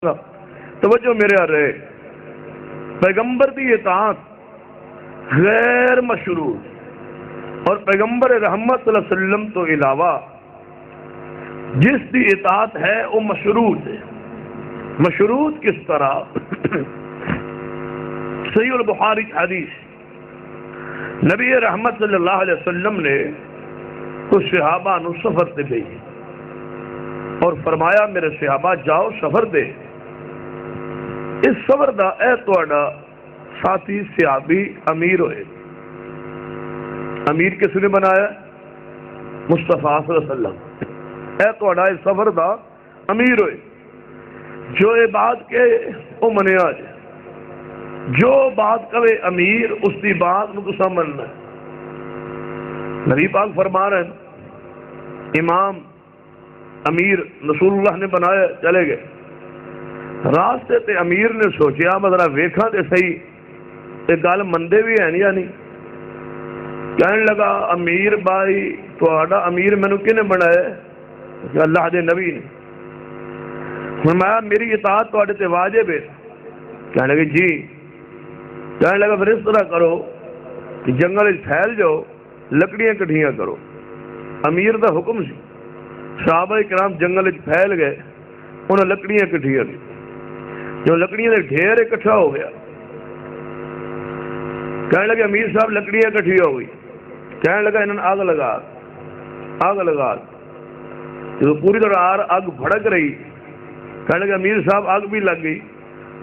توجہ میرے رہے، پیغمبر کی اطاعت غیر مشروع اور پیغمبر رحمت صلی اللہ علیہ وسلم تو علاوہ جس کی اطاعت ہے وہ مشروط ہے۔ مشروط کس طرح؟ صحیح البخاری حدیث، نبی رحمت صلی اللہ علیہ وسلم نے کچھ صحابہ نو سفر تے بھیجے اور فرمایا میرے صحابہ جاؤ سفر دے، اس سفر دا اے تہاڈا ساتھی صحابی امیر ہوئے۔ امیر کس نے بنایا؟ مصطفیٰ صلی اللہ علیہ وسلم۔ اے تہاڈا اس سفر دا امیر ہوئے، جو اے بات کے او منیا جائے، جو بات کہے امیر اس دی بات نو تساں مننا ہے۔ نبی پاک فرما رہے ہیں امام امیر رسول اللہ نے بنایا، چلے گئے راستے تے امیر نے سوچیا میں ذرا ویکھاں تے صحیح تے گل مندے بھی ہیں یا نہیں۔ کہنے لگا امیر بھائی تہاڈا امیر مینوں کنے بنایا؟ کہ اللہ دے نبی نے۔ فرمایا میری اطاعت تہاڈے تے واجب ہے۔ کہنے لگے جی۔ کہنے لگا پھر اس طرح کرو کہ جنگل وچ پھیل جاؤ، لکڑیاں کٹھیاں کرو۔ امیر دا حکم سی، صحابہ کرام جنگل وچ پھیل گئے، انہوں لکڑیاں کٹھیاں کی، جو لکڑیاں دے ڈھیر اکٹھا ہو گیا۔ کہنے لگے امیر صاحب لکڑیاں کٹھی ہو گئی۔ کہنے لگا انہوں نے آگ لگا، آگ لگا، جو پوری طرح آگ بھڑک رہی۔ کہنے لگے امیر صاحب آگ بھی لگ گئی۔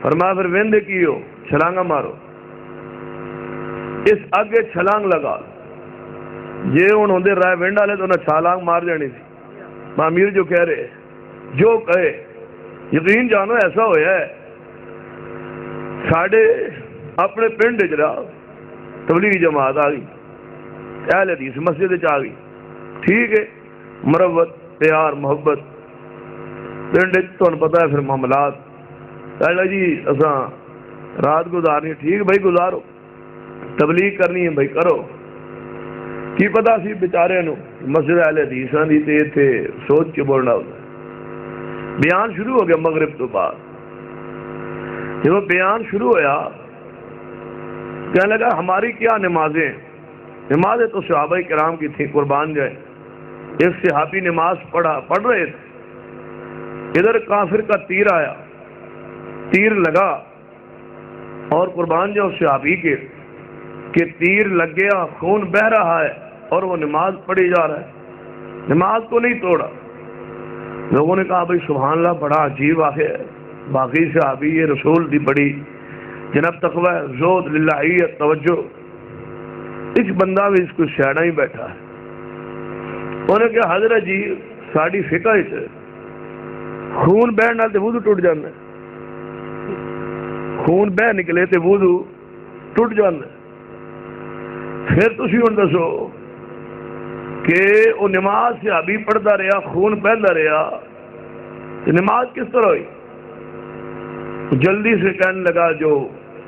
فرمایا پھر ویندے کی ہو؟ چھلانگا مارو۔ اس آگ چھلانگ لگا، جے ہوں ہوندے رائے ونڈ والے تو انہیں چھلانگ مار جانی تھی۔ امیر جو کہہ رہے جو کہے یقین جانو ایسا ہویا ہے ساڑھے اپنے پنڈ جرا تبلیغی جماعت آ گئی، اہل حدیث مسجد آ گئی، ٹھیک ہے، مروت پیار محبت پنڈ تمہیں پتہ ہے پھر معاملات۔ کہا جی اساں رات گزارنی، ٹھیک بھائی گزارو، تبلیغ کرنی ہے بھائی کرو۔ کی پتا سی بیچارے نو مسجد اہل حدیثاں دی تے ایتھے سوچ کے بولنا ہوتا ہے۔ بیان شروع ہو گیا مغرب تو بعد، جب بیان شروع ہویا کہنے لگا ہماری کیا نمازیں؟ نمازیں تو صحابہ کرام کی تھی، قربان جائے۔ ایک صحابی نماز پڑھ رہے تھے، ادھر کافر کا تیر آیا، تیر لگا اور قربان جاؤ صحابی کے کہ تیر لگ گیا، خون بہ رہا ہے اور وہ نماز پڑھی جا رہا ہے، نماز کو نہیں توڑا۔ لوگوں نے کہا بھائی سبحان اللہ بڑا عجیب واقعہ ہے، باقی صحابی یہ رسول دی بڑی جناب تقوی زود للہیت توجہ، اس بندہ بھی اس کو سیاڑا ہی بیٹھا ہے۔ انہوں نے کہا حضرت جی ساڑی فقہ ہے خون بہن نال تے وضو ٹوٹ جانا ہے، خون بہ نکلے تے وضو ٹوٹ جانا ہے۔ پھر تسی ہن دسو کہ وہ نماز سے ابھی پڑھتا رہا، خون پہنتا رہا، تو نماز کس طرح ہوئی؟ جلدی سے کہنے لگا جو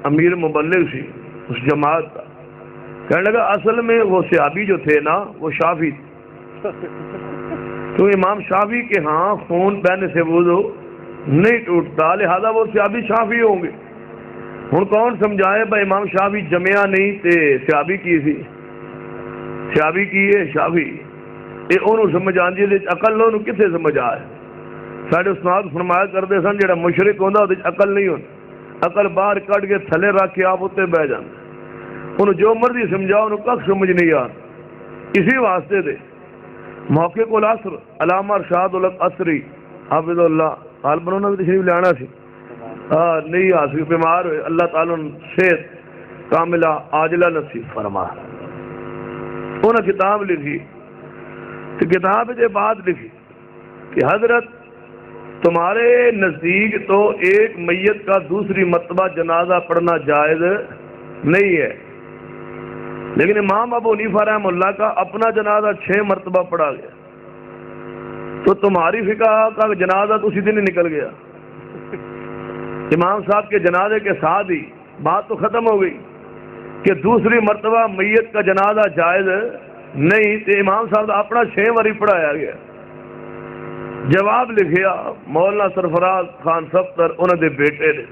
امیر مبلغ سی اس جماعت کا، کہنے لگا اصل میں وہ صحابی جو تھے نا وہ شافعی تھے، تو امام شافعی کے ہاں خون پہننے سے وضو نہیں ٹوٹتا، لہذا وہ صحابی شافعی ہوں گے۔ ہن کون سمجھائے بھائی امام شافعی جمعہ نہیں تے صحابی کی سی، صحابی کی ہے شافعی، یہ انہوں سمجھ آندی ہے، عقل انہوں کتنے سمجھ آئے؟ ساڑھے استاد فرمایا کرتے سن جڑا مشرک ہوندہ وہ عقل نہیں ہوندی، عقل باہر کٹ کے تھلے رکھ کے آپ اتنے بہ جاندے، انہوں جو مرضی سمجھاؤ انہوں کک سمجھ نہیں آتا۔ اسی واسطے دے محقق العصر علامہ ارشاد العصری حافظ اللہ حال بنونا بھی تشریف لیانا سی، نہیں آ سکی، بیمار ہوئے، اللہ تعالیٰ صحت کاملہ عاجلہ نصیب فرما۔ انہوں نے کتاب لکھی، تو کتاب کے بعد لکھی کہ حضرت تمہارے نزدیک تو ایک میت کا دوسری مرتبہ جنازہ پڑھنا جائز نہیں ہے، لیکن امام ابو حنیفہ رحمہ اللہ کا اپنا جنازہ 6 مرتبہ پڑھا گیا، تو تمہاری فقہ کا جنازہ تو اسی دن ہی نکل گیا۔ امام صاحب کے جنازے کے ساتھ ہی بات تو ختم ہو گئی کہ دوسری مرتبہ میت کا جنازہ جائز نہیں، تو امام صاحب اپنا 6 واری پڑھایا گیا۔ جواب لکھیا مولانا سرفراز خان سفتر انہوں دے بیٹے نے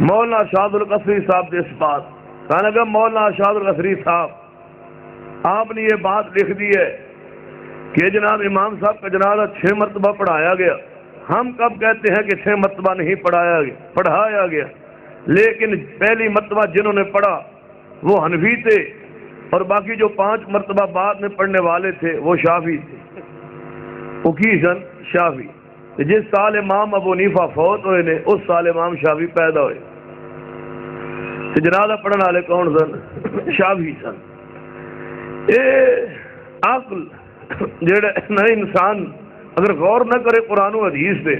مولانا شاد القصری صاحب دے اس بات کہنے لگا مولانا شاد القصری صاحب آپ نے یہ بات لکھ دی ہے کہ جناب امام صاحب کا جنازہ 6 مرتبہ پڑھایا گیا. ہم کب کہتے ہیں کہ 6 مرتبہ نہیں پڑھایا گیا لیکن پہلی مرتبہ جنہوں نے پڑھا وہ حنفی تھے اور باقی جو 5 مرتبہ بعد میں پڑھنے والے تھے وہ شافعی تھے. وہ کی سن شافعی. جس سال امام ابو حنیفہ فوت ہوئے نے اس سال امام شافعی پیدا ہوئے. جنازہ پڑھنے والے کون سن؟ شافعی سن. اے عقل جڑا نئے انسان اگر غور نہ کرے قرآن و حدیث پہ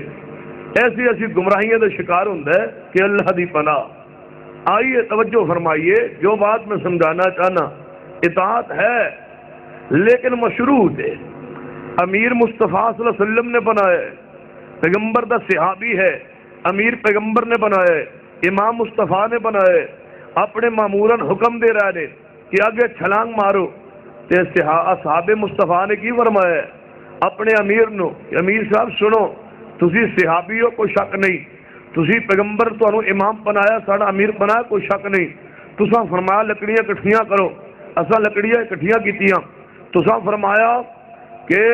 ایسی ایسی گمراہیاں کا شکار ہوتا ہے کہ اللہ دی پناہ. آئیے توجہ فرمائیے جو بات میں سمجھانا چاہنا اطاعت ہے لیکن مشروط ہے. امیر مصطفیٰ صلی اللہ علیہ وسلم نے بنایا ہے, پیغمبر دا صحابی ہے, امیر پیغمبر نے بنایا ہے, امام مصطفیٰ نے بنایا ہے, اپنے مامورن حکم دے رہے نے کہ آگے چھلانگ مارو. اصحاب مصطفیٰ نے کی فرمایا ہے اپنے امیر نو, امیر صاحب سنو تسی صحابی ہو کوئی شک نہیں, تسی پیغمبر تو امام بنایا ساڑا امیر بنایا کوئی شک نہیں, تساں فرمایا لکڑیاں کٹھیاں کرو, اساں لکڑیاں کٹھیاں کیتیاں, تساں فرمایا کہ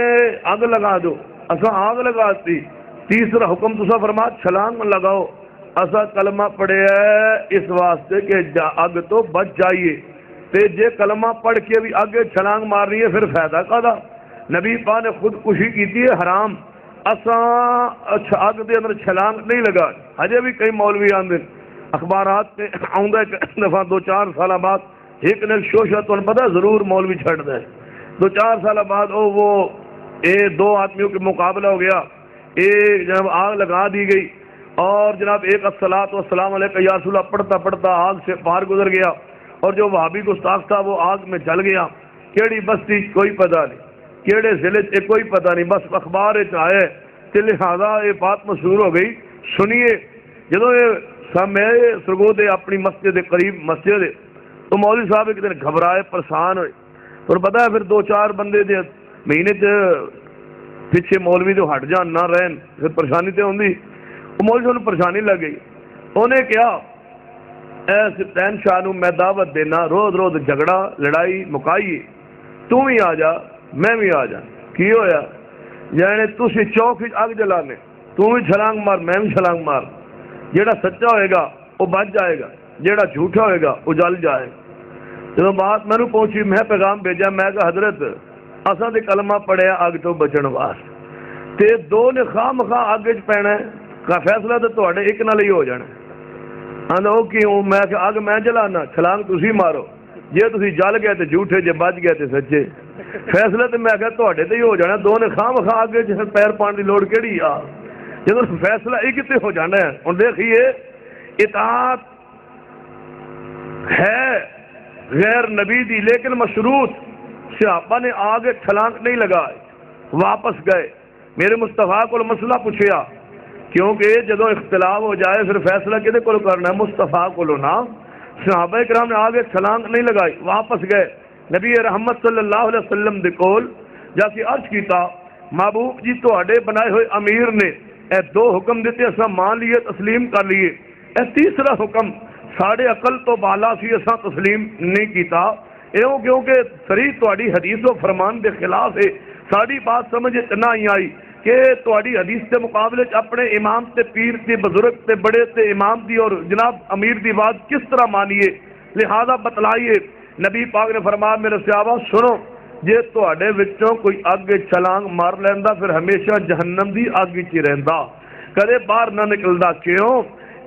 آگ لگا دو, اساں آگ لگا دی. تیسرا حکم تساں فرمایا چھلانگ لگاؤ, اساں کلمہ پڑھے ہے اس واسطے کہ آگ تو بچ جائیے. تے جے کلمہ پڑھ کے بھی آگے چھلانگ مار رہی ہے پھر فائدہ کدا؟ نبی پاک نے خودکشی کی ہے حرام, اساں آگ دے اندر چھلانگ نہیں لگا. ہجے بھی کئی مولوی آندے اخبارات میں آؤں دفعہ 2-4 سال بعد ایک نے شوشہ تو پتہ ضرور مولوی چھڑ دے. 2-4 سال بعد وہ 2 آدمیوں کے مقابلہ ہو گیا, جناب آگ لگا دی گئی اور جناب ایک الصلاۃ والسلام علیکہ یا رسول اللہ پڑھتا پڑھتا آگ سے پار گزر گیا اور جو وہابی گستاخ تھا وہ آگ میں جل گیا. کیڑی بستی کوئی پتہ نہیں, کیڑے ضلع سے کوئی پتہ نہیں, بس اخبار آئے تے لہذا یہ بات مشہور ہو گئی. سنیے جدو یہ سرگود اپنی مسجد قریب مسجد تو مولوی صاحب ایک دن گھبرائے پریشان ہوئے اور پتہ ہے پھر 2-4 بندے دے مہینے پیچھے مولوی تو ہٹ جان نہ رہن پھر پریشانی تو ہوندی. وہ مولوی صاحب پریشانی لگ گئی. انہیں کیا ایسے تین شاہ نو میں دعوت دینا, روز روز جھگڑا لڑائی مکائیے, تو بھی آ جا میں بھی آ جا. کی ہویا یعنی تسی چوک اگ جلانے, تو بھی چھلانگ مار میں بھی چھلانگ مار. جیڑا سچا ہوئے گا وہ بچ جائے گا, جیڑا جھوٹا ہوئے گا وہ جل جائے. جب بات میں پہنچی میں پیغام بھیجا, میں کہا حضرت اساں تے کلمہ پڑھیا اگ تو بچن واسطے تے 2 نے خواہ مخواہ اگ وچ پینا ہے, کا فیصلہ تو تواڈے ایک نال ہی ہو جانا. آندا او کیوں؟ میں کہ اگ میں جلانا چھلانگ تسی مارو, جے تسی جل گئے تے جھوٹے, جے بچ گئے تے سچے. فیصلہ تے میں کہ تواڈے تے ہی ہو جانا, 2 نے خواہ مخواہ اگ وچ پیر پان دی لوڑ کیڑی آ, جدوں فیصلہ ایک تے ہو جانا ہے. ہن دیکھیے اطاعت ہے غیر نبی دی لیکن مشروط. صحابہ نے آگے چھلانگ نہیں لگائے, واپس گئے. میرے مصطفیٰ کو مسئلہ پوچھیا کیونکہ جدو اختلاف ہو جائے پھر فیصلہ کدے کو کرنا ہے, مصطفیٰ کو نا. صحابہ کرام نے آگے چھلانگ نہیں لگائی, واپس گئے. نبی رحمت صلی اللہ علیہ وسلم دے کول جا کے عرض کیتا محبوب جی تواڈے بنائے ہوئے امیر نے اے 2 حکم دیتے, اساں مان لیے تسلیم کر لیے, اے تیسرا حکم ساڑھے عقل تو بالا سی اساں تسلیم نہیں کیتا. ایوں کیونکہ صریح تواڈی حدیث و فرمان دے خلاف ہے, ساری بات سمجھ نہ آئی کہ تواڈی حدیث کے مقابلے اپنے امام تے پیر تے بزرگ تے بڑے تے امام دی اور جناب امیر دی بات کس طرح مانیے, لہذا بتلائیے. نبی پاک نے فرمایا میرے صحابہ سنو, جے تواڈے وچوں کوئی اگ چھلانگ مار لیندا پھر ہمیشہ جہنم دی اگ وچ رہندا, کدے باہر نہ نکلدا. کیوں؟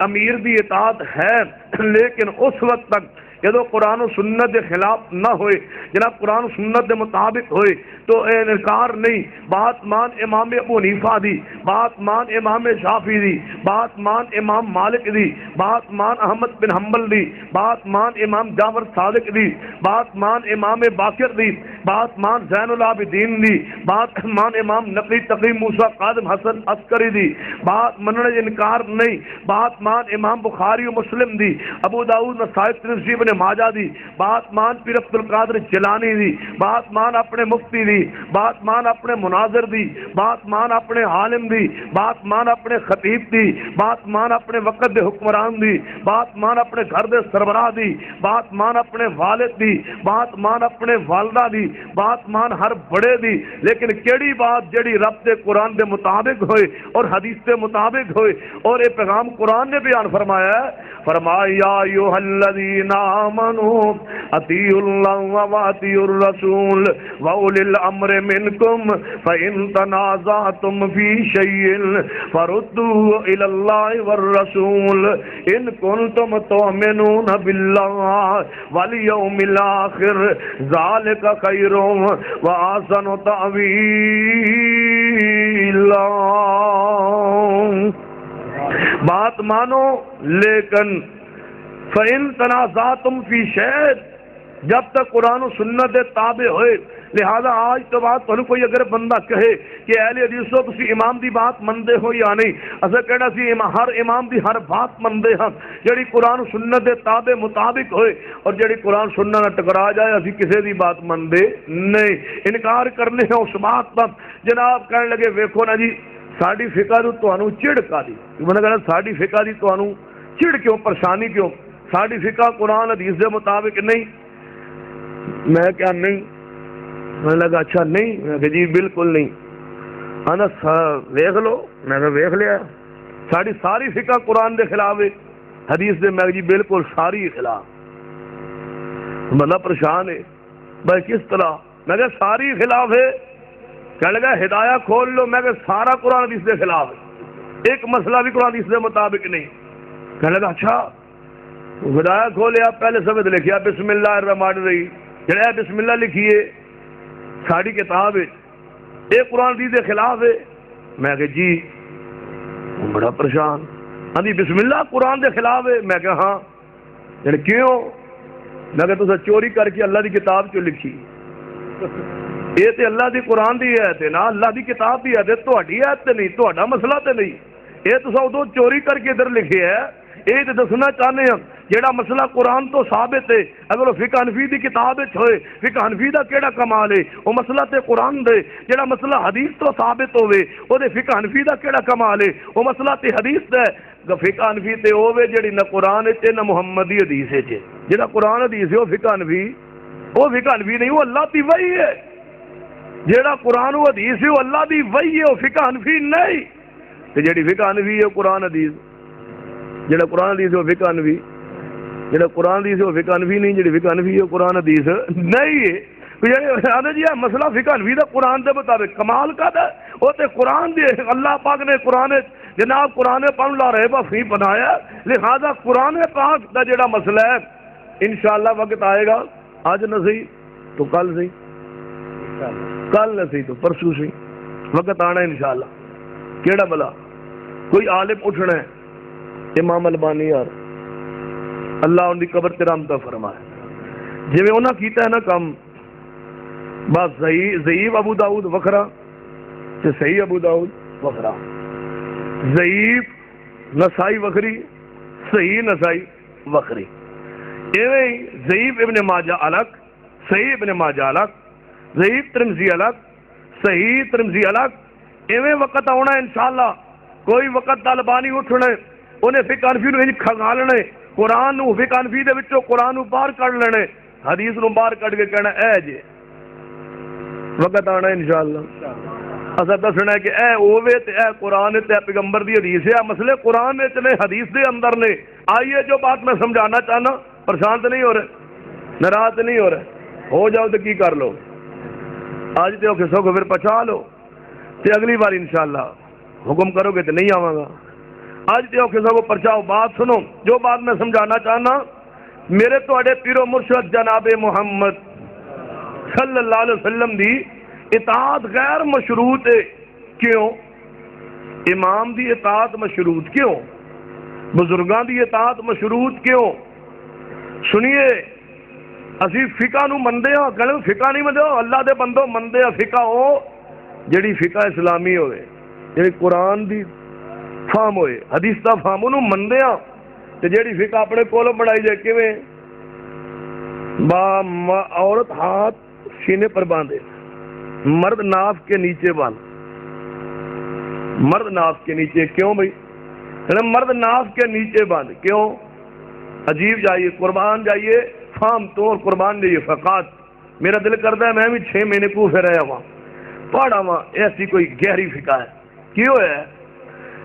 امیر دی اطاعت ہے لیکن اس وقت تک جدو قرآن و سنت کے خلاف نہ ہوئے, جناب قرآن و سنت کے مطابق ہوئے تو انکار نہیں. بات مان امام ابو حنیفہ دی, بات مان امام شافعی دی, بات مان امام مالک دی, بات مان احمد بن حنبل دی, بات مان امام جعفر صادق دی, بات مان امام باقر دی, بات مان زین العابدین دی، بات مان امام نقی تقی موسیٰ قادم حسن عسکری دی، بات مننے انکار نہیں، بات مان امام بخاری و مسلم دی، ابو داؤد نسائی ترمذی ابن ماجہ دی، بات مان پیر عبد القادر جیلانی دی، بات مان اپنے مفتی دی، بات مان اپنے مناظر دی، بات مان اپنے عالم دی، بات مان اپنے خطیب دی، بات مان اپنے وقت دے حکمران دی، بات مان اپنے گھر دے سربراہ دی، بات مان اپنے والد دی، بات مان اپنے والدہ دی، بات مان ہر بڑے دی، لیکن کیڑی بات جڑی رب دے قرآن دے مطابق ہوئے اور حدیث دے مطابق ہوئے، اور یہ پیغام قرآن نے بیان فرمایا ہے، فرمایا یا ایھا الذین آمنوا اطیعوا اللہ واطیعوا الرسول واولی الامر منکم فإن تنازعتم فی شیء فردوه الی اللہ والرسول ان کنتم تؤمنون باللہ والیوم الآخر ذالک خیر واحسن تأویلا۔ بات مانو لیکن فَإِن تَنَازَعْتُمْ فِي شَيْءٍ، جب تک قرآن و سنت دے تابع ہوئے، لہذا آج تو بات تو کوئی اگر بندہ کہے کہ اہل حدیثو تسی امام دی بات مندے ہو یا نہیں، اسے کہنا سی ہر امام دی ہر بات مندے ہاں جڑی قرآن و سنت دے تابع مطابق ہوئے، اور جڑی قرآن سننا نہ ٹکرا جائے اسی کسی دی بات مندے نہیں، انکار کرنے ہیں اس بات پر۔ جناب کہنے لگے ویکھو نا جی ساڑی فقہ تو تانوں چڑ کا دی، میں نے کہنا ساڑی فقہ دی تانوں چڑ کیوں، پریشانی کیوں، ساڑی فقہ قرآن حدیث دے مطابق نہیں؟ میں کیا نہیں؟ میں لگا اچھا نہیں؟ میں کہ جی بالکل نہیں۔ آنا ویخ لو، میں کہ ویخ لیا، ساڑی ساری فقہ قرآن دے خلاف ہے، حدیث دے، میں جی بالکل ساری خلاف۔ بندہ پریشان ہے بھائی کس طرح؟ میں کہ ساری خلاف ہے۔ کہنے لگا ہدایہ کھول لو، میں کہ سارا قرآن حدیث دے خلاف ہے، ایک مسئلہ بھی قرآن حدیث دے مطابق نہیں۔ کہنے لگا اچھا، ہدایہ کھولیا، پہلے سبد لکھیا بسم اللہ الرحمن الرحیم، جڑا بسم اللہ لکھیے ساڑی کتاب ہے، ایک قرآن حدیث دے خلاف ہے۔ میں کہ جی بڑا پریشان، ہاں بسم اللہ قرآن دے خلاف ہے؟ میں کہ ہاں۔ یعنی کیوں؟ میں کہ تسا چوری کر کے اللہ دی کتاب چوں لکھی، یہ تے اللہ دی قرآن دی آیت ہے نا، اللہ دی کتاب دی آیت ہے، تہاڈی آیت تے نہیں، تہاڈا مسئلہ تے نہیں، یہ تسا ادو چوری کر کے ادھر لکھے ہے۔ یہ تے دسنا چاہنے ہیں جیڑا مسئلہ قرآن تو ثابت ہے، اگر وہ فقہ حنفی دی کتاب وچ ہوئے، فقہ حنفی دا کیڑا کمال ہے، وہ مسئلہ تے قرآن دے، جیڑا مسئلہ حدیث تو ثابت ہوئے وہ دے فقہ حنفی دا کیڑا کمال ہے، وہ مسئلہ تے حدیث دا ہے۔ فقہ حنفی تے ہوئے جیڑی نہ قرآن ہے نہ محمدی حدیث ہے، جیڑا قرآن حدیث ہے وہ فقہ حنفی، وہ فقہ حنفی نہیں، وہ اللہ دی وحی ہے۔ جیڑا قرآن و حدیث ہے وہ اللہ دی وحی ہے، وہ فقہ حنفی نہیں۔ تے جیڑی فقہ حنفی ہے وہ قرآن حدیث، جیڑا قرآن حدیث ہے وہ فقہ حنفی، جیڑا قرآن حدیث ہے وہ فقہ حنفی نہیں، جیڑی فقہ حنفی ہے وہ قرآن حدیث نہیں ہے۔ جی مسئلہ فقہ حنفی دا قرآن دے مطابق کمال کا ہے، وہ تے قرآن دے، اللہ پاک نے قرآن جناب قرآن پاک لا رہے فی بنایا، لہذا قرآن پاک دا جیڑا مسئلہ ہے انشاءاللہ وقت آئے گا، آج نہ صحیح تو کل صحیح، کل نہ صحیح تو پرسوں صحیح، وقت آنا انشاءاللہ۔ کیڑا بلا کوئی عالم اٹھنا ہے، امام البانی یار اللہ ان کی قبر تے رحمت فرمائے، جی میں انہاں کیتا ہے نا کم، بس ضعیف ابو داؤد وکھرا تے صحیح ابو داؤد وکھرا، ضعیف نسائی وکھری، صحیح نسائی وکھری، ایویں ضعیف ابن ماجہ الگ، صحیح ابن ماجہ الگ، ضعیف ترمذی الگ، صحیح ترمذی الگ، ایویں وقت آنا انشاءاللہ۔ کوئی وقت البانی اٹھنا انہیں فقہ حنفی نو کھنگالنا، قرآن نو فقہ حنفی دے وچوں قرآن نو باہر کڈ لینا، حدیث نو باہر کڈ کے کہنا اے جے، وقت آنا انشاءاللہ۔ اسا دسنا ہے کہ اے اوے تے اے قرآن تے پیغمبر دی حدیث ہے، مسئلے قرآن وچ نے، حدیث دے اندر نے۔ آئیے جو بات میں سمجھانا چاہنا، پریشان تو نہیں ہو رہے، ناراض نہیں ہو رہے، ہو جاؤ تو کی کر لو، آج تے کسوں کو پھر پچا لو تے اگلی بار انشاءاللہ حکم کرو گے تو نہیں آواں گا۔ آج تے کسوں کو پرچاؤ، بات سنو، جو بات میں سمجھانا چاہنا، میرے تواڈے پیر و مرشد جناب محمد صلی اللہ علیہ وسلم دی اطاعت غیر مشروط ہے۔ کیوں؟ امام دی اطاعت مشروط کیوں؟ بزرگاں دی اطاعت مشروط کیوں؟ سنیے، اسی فقہ نو مندے ہاں، کہنے فقہ نہیں مندے، اللہ دے بندو مندے ہاں فقہ او جڑی فقہ اسلامی ہوئے، جڑی قرآن دی فہم ہوئے، حدیث دا فہم، انہوں مندے ہاں۔ تے جڑی فقہ اپنے کولوں بڑھائی جائے کیویں عورت ہاتھ سینے پر باندھے، مرد ناف کے نیچے باندھ، مرد ناف کے نیچے، کیوں بھائی؟ مرد ناف کے نیچے باندھ، کیوں؟ عجیب جائیے قربان جائیے فام تو، اور قربان جائیے فقات۔ میرا دل کرتا ہے میں بھی 6 مہینے کوفے رہا ہوا، پڑھا ہوا، ایسی کوئی گہری فقہ ہے۔ کیوں ہے؟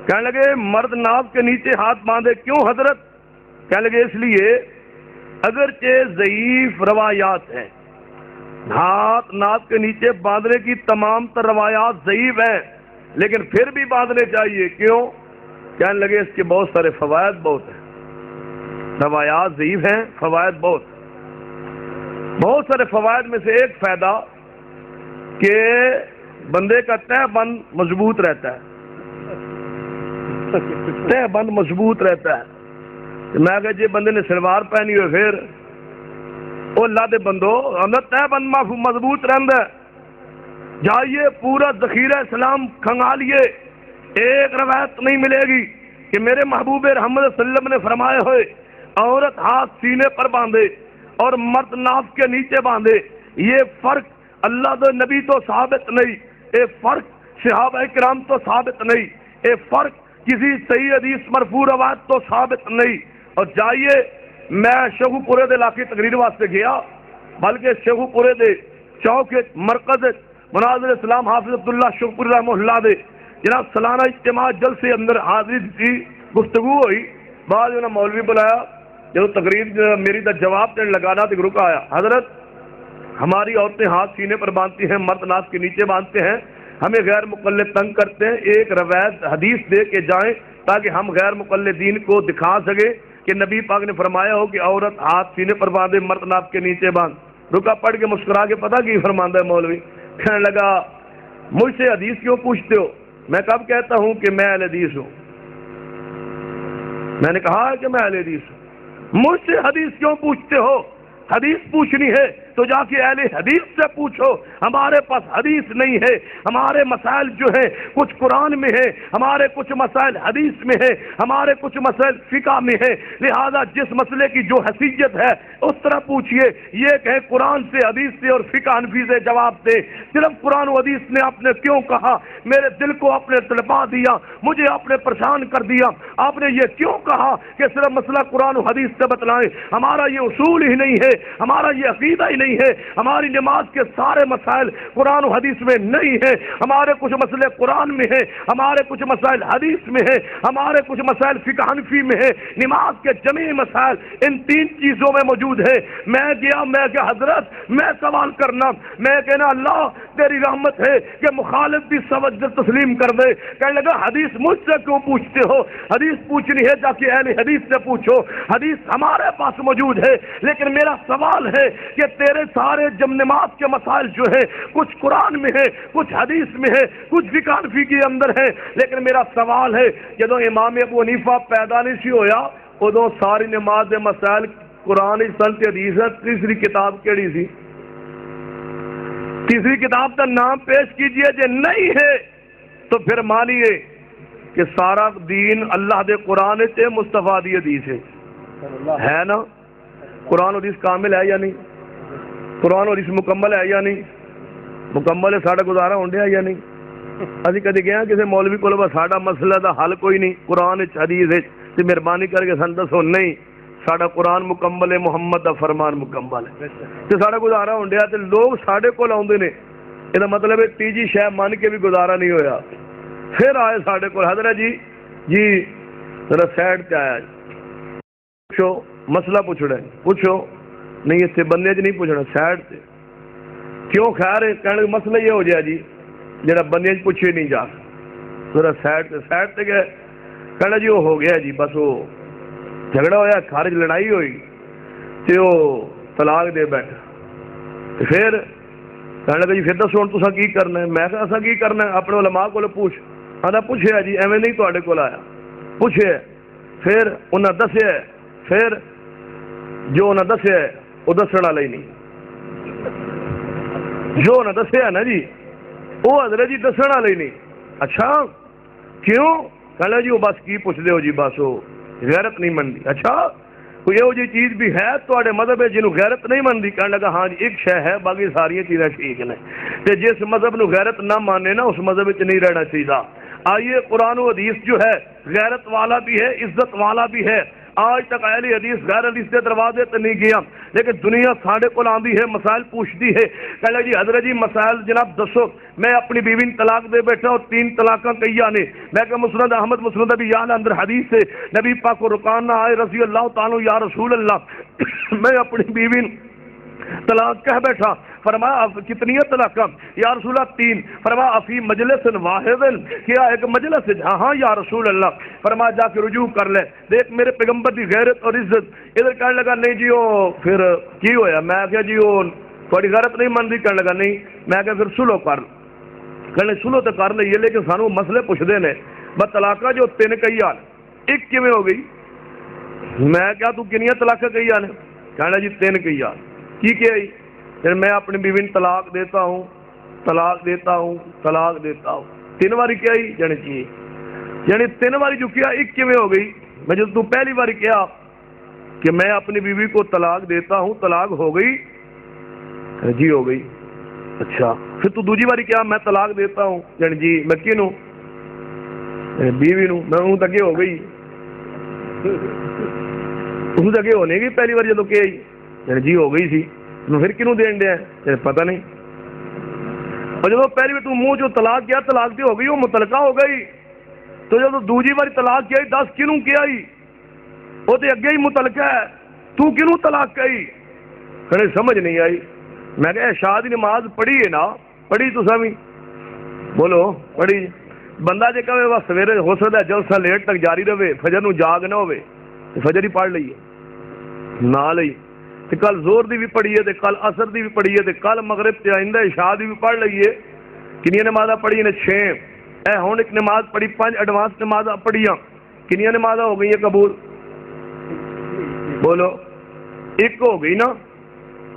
کہنے لگے مرد ناف کے نیچے ہاتھ باندھے، کیوں حضرت؟ کہنے لگے اس لیے اگرچہ ضعیف روایات ہیں، ہاتھ ناف کے نیچے باندھنے کی تمام تر روایات ضعیف ہیں، لیکن پھر بھی باندھنے چاہیے، کیوں؟ کہنے لگے اس کے بہت سارے فوائد بہت ہیں، روایات ضعیف ہیں، فوائد بہت سارے فوائد میں سے ایک فائدہ کہ بندے کا تہ بند مضبوط رہتا ہے، تہ بند مضبوط رہتا ہے۔ میں کہ جی بندے نے سلوار پہنی ہوئے پھر وہ اللہ دے بندو اندر تہ بند مضبوط رہندا ہے، جائیے پورا ذخیرہ اسلام کھنگالیے، ایک روایت نہیں ملے گی کہ میرے محبوب رحمت صلی اللہ علیہ وسلم نے فرمائے ہوئے عورت ہاتھ سینے پر باندھے اور مرد ناف کے نیچے باندھے۔ یہ فرق اللہ دے نبی تو ثابت نہیں، یہ فرق صحابہ کرام تو ثابت نہیں، یہ فرق کسی صحیح حدیث مرفوع روایت تو ثابت نہیں۔ اور جائیے میں شیخو پورے دے علاقے تقریر واسطے گیا، بلکہ شیخو پورے دے چوک مرکز مناظر اسلام حافظ عبداللہ شیخو رحمہ اللہ دے جناب سالانہ اجتماع جلسے اندر حاضری تھی، گفتگو ہوئی، بعد انہوں نے مولوی بلایا، جب تقریر میری دا جواب دینے لگانا تو رکا آیا، حضرت ہماری عورتیں ہاتھ سینے پر باندھتی ہیں، مرد ناف کے نیچے باندھتے ہیں، ہمیں غیر مقلد تنگ کرتے ہیں، ایک روایت حدیث دے کے جائیں تاکہ ہم غیر مقلدین کو دکھا سکے کہ نبی پاک نے فرمایا ہو کہ عورت ہاتھ سینے پر باندھے، مرد ناف کے نیچے باندھ۔ رکا پڑھ کے مسکرا کے پتہ کی فرماندہ ہے مولوی؟ کہنے لگا مجھ سے حدیث کیوں پوچھتے ہو؟ میں کب کہتا ہوں کہ میں اہل حدیث ہوں؟ میں نے کہا ہے کہ میں اہل حدیث ہوں، مجھ سے حدیث کیوں پوچھتے ہو؟ حدیث پوچھنی ہے تو جا کے اہل حدیث سے پوچھو، ہمارے پاس حدیث نہیں ہے، ہمارے مسائل جو ہیں کچھ قرآن میں ہے، ہمارے کچھ مسائل حدیث میں ہے، ہمارے کچھ مسائل فقہ میں ہے، لہذا جس مسئلے کی جو حیثیت ہے اس طرح پوچھئے۔ یہ کہ قرآن سے حدیث سے اور فقہ حنفی سے جواب دے، صرف قرآن و حدیث نے آپ نے کیوں کہا؟ میرے دل کو آپ نے تڑپا دیا، مجھے آپ نے پریشان کر دیا، آپ نے یہ کیوں کہا کہ صرف مسئلہ قرآن و حدیث سے بتلائیں؟ ہمارا یہ اصول ہی نہیں ہے، ہمارا یہ عقیدہ ہی نہیں ہے، ہماری نماز کے سارے مسائل قرآن و حدیث میں نہیں ہے، ہمارے کچھ مسئلے قرآن میں ہیں، ہمارے کچھ مسائل حدیث میں ہیں، ہمارے کچھ مسائل فقہ حنفی میں ہیں، نماز کے جمیع مسائل ان 3 چیزوں میں موجود ہے۔ میں گیا، میں کہ حضرت میں سوال کرنا، میں کہنا اللہ تیری رحمت ہے کہ مخالف بھی توجہ تسلیم کر دے۔ کہنے لگا حدیث مجھ سے کیوں پوچھتے ہو؟ حدیث پوچھنی ہے جا کے اہل حدیث سے پوچھو، حدیث ہمارے پاس موجود ہے، لیکن میرا سوال ہے کہ تیرے سارے نماز کے مسائل جو ہیں کچھ قرآن میں ہے، کچھ حدیث میں ہے، کچھ فقہ حنفی کے اندر ہے، لیکن میرا سوال ہے جدوں امام ابو حنیفہ پیدا نہیں سی ہویا ادوں ساری نماز کے مسائل قرآن سن تے حدیث ہے، تیسری کتاب کیڑی سی؟ تیسری کتاب کا نام پیش کیجئے، جے نہیں ہے تو پھر مانیے کہ سارا دین اللہ دے قرآن تے مصطفیٰ دی حدیث ہے نا؟ قرآن حدیث کامل ہے یا نہیں؟ قرآن حدیث مکمل ہے یا نہیں؟ مکمل ہے، ساڈا گزارا ہونڈیا ہے یا نہیں؟ ابھی کدی گیا کسی مولوی کو ساڈا مسئلہ دا حل کوئی نہیں، قرآن حدیث تے مہربانی کر کے سن دسو نہیں ساڈا قرآن مکمل ہے، محمد دا فرمان مکمل ہے، تے ساڈا گزارا ہونڈیا تے لوگ ساڈے کول آوندے نے، یہ مطلب ہے تیجی شے من کے بھی گزارا نہیں ہویا، پھر آئے ساڈے کول حضرت جی ذرا سائڈ تے آیا پوچھو مسئلہ پوچھنا ہے، پوچھو نہیں اتنے بندے نہیں پوچھنا، سائڈ تے کیوں؟ خیر ہے کہنے مسئلہ یہ ہو جائے جی جڑا بندے پوچھے نہیں جا، ذرا سائڈ تے گئے، کہنا جی وہ ہو گیا جی، بس وہ جھگڑا ہویا، خارج لڑائی ہوئی تے وہ طلاق دے بیٹھا، پھر کہنے لگا جی پھر دسو ہن تساں کی کرنا ہے؟ میں کہا اساں کی کرنا ہے؟ اپنے علماء کو پوچھ، آندا پوچھیا جی ایویں نہیں تواڈے کول آیا، پوچھے، پھر انہاں دسیا، پھر جو انہاں دسیا وہ دسن والا ہی نہیں، جو نہ دسیا نا جی وہ حضرت جی دسن والا ہی نہیں۔ اچھا کیوں؟ کہنا جی وہ بس کی پوچھتے ہو جی، بس وہ غیرت نہیں منتی۔ اچھا کوئی یہو جی چیز بھی ہے تواڈے مذہب ہے جنہوں غیرت نہیں منتی؟ کہنے لگا ہاں جی ایک شے ہے، باقی ساری چیزیں ٹھیک نے، تے جس مذہب نو غیرت نہ مانے نا اس مذہب وچ نہیں رہنا چاہیے۔ آئیے قرآن و حدیث جو ہے غیرت والا بھی ہے، عزت والا بھی ہے۔ آج تک اہل حدیث غیر حدیث کے دروازے تے نہیں گیا، لیکن دنیا ساڈے کول آندی ہے، مسائل پوچھتی ہے، کہے جی حضرت جی مسائل جناب دسو، میں اپنی بیوی نے طلاق دے بیٹھا اور 3 طلاقاں کئیا نے، میں کہ مسند احمد مسند ابی یعلا اندر حدیث ہے نبی پاک کو رکان نہ آئے رضی اللہ تعالی یا رسول اللہ میں اپنی بیوی نے طلاق کہہ بیٹھا، فرمایا کتنی طلاقاں؟ یا رسول اللہ 3۔ فرمایا افی مجلس واحد، کیا ایک مجلس؟ ہاں یا رسول اللہ۔ فرمایا جا کے رجوع کر لے، دیکھ میرے پیغمبر کی غیرت اور عزت۔ ادھر کہنے لگا نہیں جی وہ پھر کی ہویا؟ میں کہا جی وہ تھوڑی غیرت نہیں منتی؟ کہنے لگا نہیں۔ میں کہا پھر سلو کر، کہنے سلو تو کر لئیے لیکن سانو مسئلے پوچھتے ہیں، بس طلاقاں جو 3 کئیا ایک کیویں ہو گئی؟ میں کہا تو کنیاں طلاقاں کئیا نے؟ کہنا جی 3 کئیا۔ کی کیا ہی؟ پھر میں اپنی بیوی نے طلاق دیتا ہوں، طلاق دیتا ہوں، طلاق دیتا ہوں، 3 باری کیا ہی جانے چاہیے، یعنی 3 باری جو کیا ایک کیویں ہو گئی؟ میں جب تو پہلی باری کیا کہ میں اپنی بیوی کو طلاق دیتا ہوں، طلاق ہو گئی؟ جی ہو گئی۔ اچھا پھر تو دوسری باری کیا؟ میں طلاق دیتا ہوں، یعنی جی میں کینوں؟ بیوی نو۔ میں ہوں تک ہو گئی، اس تک ہونے گی پہلی بار جدو کیا یعنی جی ہو گئی سی، پھر کنوں دین دیا یعنی پتہ نہیں۔ اور جب پہلی بار تو منہ جو طلاق کیا طلاق تو ہو گئی، وہ متعلقہ ہو گئی، تو جب دوسری بار طلاق کیا 10 کنوں کیا ہی؟ وہ تو اگے ہی متعلقہ ہے، تو کنوں طلاق کہی؟ کہنے سمجھ نہیں آئی۔ میں کہ عشاء دی نماز پڑھی ہے نا؟ پڑھی تو سمی بولو پڑھی؟ بندہ جے کہے بس سویرے ہو سکتا ہے جلسہ لیٹ تک جاری رہے، فجر نو جاگ نہ ہوئے، فجر ہی پڑھ لئیے نہ لئی، تے کل زور دی بھی پڑھیے، تے کل عصر دی بھی پڑھیے، تے کل مغرب تے آئندہ عشاء دی بھی پڑھ لئیے۔ کنیاں نمازاں پڑھی نے 6، اے ہن ایک نماز پڑھی 5 ایڈوانس نمازاں پڑھیاں، کنیاں نمازاں ہو گئی ہیں قبول؟ بولو ایک ہو گئی نا۔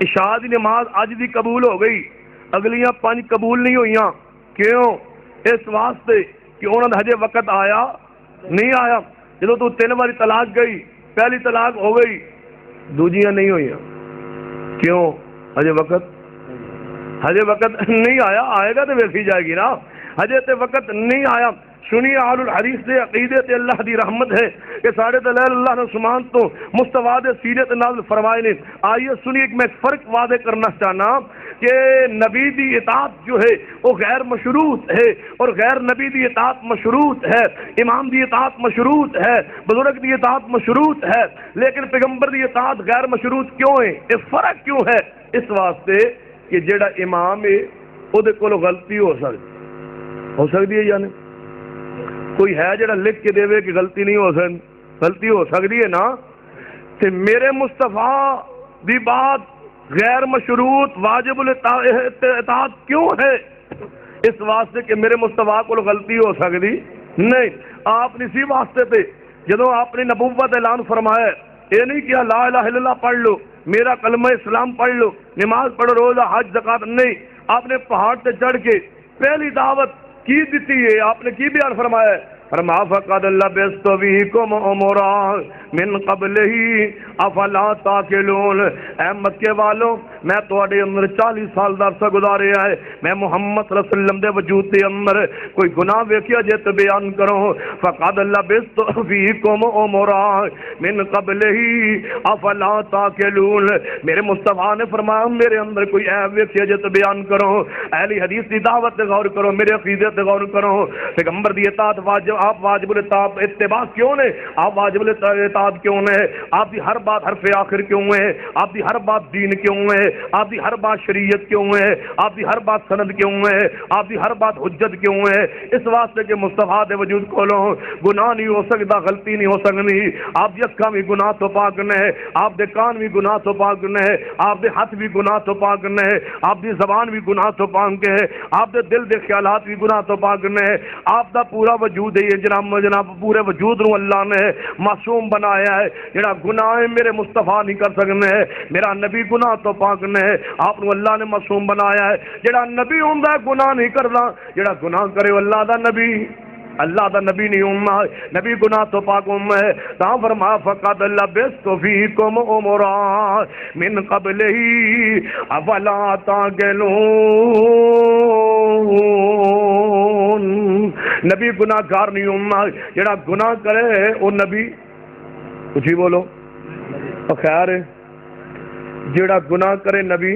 عشاء دی نماز اج دی قبول ہو گئی، اگلیاں 5 قبول نہیں ہوئیاں، کیوں؟ اس واسطے کہ انہوں نے ہجے وقت آیا نہیں آیا۔ جدو تو 3 باری طلاق گئی، پہلی طلاق ہو گئی، دوجیاں نہیں ہوئیاں، کیوں؟ ہجے وقت نہیں آیا، آئے گا تو ویسی جائے گی نا، ہجے تے وقت نہیں آیا۔ سنیے آل الحدیث دے عقیدے تے اللہ دی رحمت ہے کہ ساڑھے دلائل اللہ نے سمان تو مصطفیٰ دے سیرت نازل فرمائے نے۔ آئیے سنیے ایک میں فرق واضح کرنا چاہنا کہ نبی دی اطاعت جو ہے وہ غیر مشروط ہے اور غیر نبی دی اطاعت مشروط ہے، امام دی اطاعت مشروط ہے، بزرگ دی اطاعت مشروط ہے، لیکن پیغمبر دی اطاعت غیر مشروط کیوں ہے؟ یہ فرق کیوں ہے؟ اس واسطے کہ جیڑا امام ہے وہ دے کولو غلطی ہو سکتی ہے یا نہیں؟ کوئی ہے جڑا لکھ کے دے کہ غلطی نہیں ہو سکتی؟ غلطی ہو سکتی ہے نا۔ تے میرے مصطفیٰ دی بات غیر مشروط واجب الاطاعت کیوں ہے؟ اس واسطے کہ میرے مصطفیٰ کو غلطی ہو سکتی نہیں۔ آپ نے اسی واسطے پہ جدو آپ نے نبوت اعلان فرمایا، یہ نہیں کیا لا الہ الا اللہ پڑھ لو، میرا کلمہ اسلام پڑھ لو، نماز پڑھو، روزہ حج زکات، نہیں، آپ نے پہاڑ سے چڑھ کے پہلی دعوت کی دیتی ہے، آپ نے کی بیان فرمایا ہے، فرما فقد لبثت فیکم عمرا من قبلہ افلا تعقلون۔ اے مکے والوں میں تواڈے اندر 40 سال دا عرصہ گزاریا ہے، میں محمد صلی اللہ علیہ وسلم دے وجود دے اندر کوئی گناہ ویکھیا جے تے بیان کرو، فقد لبثت فیکم عمرا من قبلہ افلا تعقلون۔ میرے مصطفیٰ نے فرمایا میرے اندر کوئی عیب ویکھیا جے تے بیان کرو، اہل حدیث دی دعوت تے غور کرو، میرے عقیدے تے غور کرو، پیغمبر دی اطاعت واجب، آپ واجب الاطاعت اتباع کیوں نے؟ آپ واجب الاطاعت کیوں نے؟ آپ دی ہر بات حرف آخر کیوں ہے؟ آپ دی ہر بات دین کیوں ہے؟ آپ دی ہر بات شریعت کیوں ہے؟ آپ دی ہر بات سند کیوں ہے؟ آپ دی ہر بات حجت کیوں ہے؟ اس واسطے کہ مصطفیٰ دے وجود کولوں گناہ نہیں ہو سکتا، غلطی نہیں ہو سکتی۔ آپ دی اکھاں بھی گناہ تو پاک نے، آپ دے کان بھی گناہ تو پاک نے، آپ دے ہاتھ بھی گناہ تو پاک نے، آپ دی زبان بھی گناہ تو پاک ہے، آپ دے دل دے خیالات بھی گناہ تو پاک نے، آپ دا پورا وجود یہ جناب پورے وجود نو اللہ نے معصوم بنایا ہے، جڑا گناہ ہے میرے مصطفیٰ نہیں کر سکنے، میرا نبی گناہ تو پاک نے، آپ نو اللہ نے معصوم بنایا ہے، جڑا نبی ہوندا ہے گناہ نہیں کردا، جڑا گناہ کرے اللہ دا نبی، اللہ دا نبی نہیں ہوں، نبی گناہ تو پاک ہے، تا فرما فقد لبثت فیکم عمرا من قبلہ افلا تعقلون، نبی گناہ گار نہیں ہوں، جڑا گناہ کرے وہ نبی، کچھ ہی بولو خیر ہے، جڑا گناہ کرے نبی،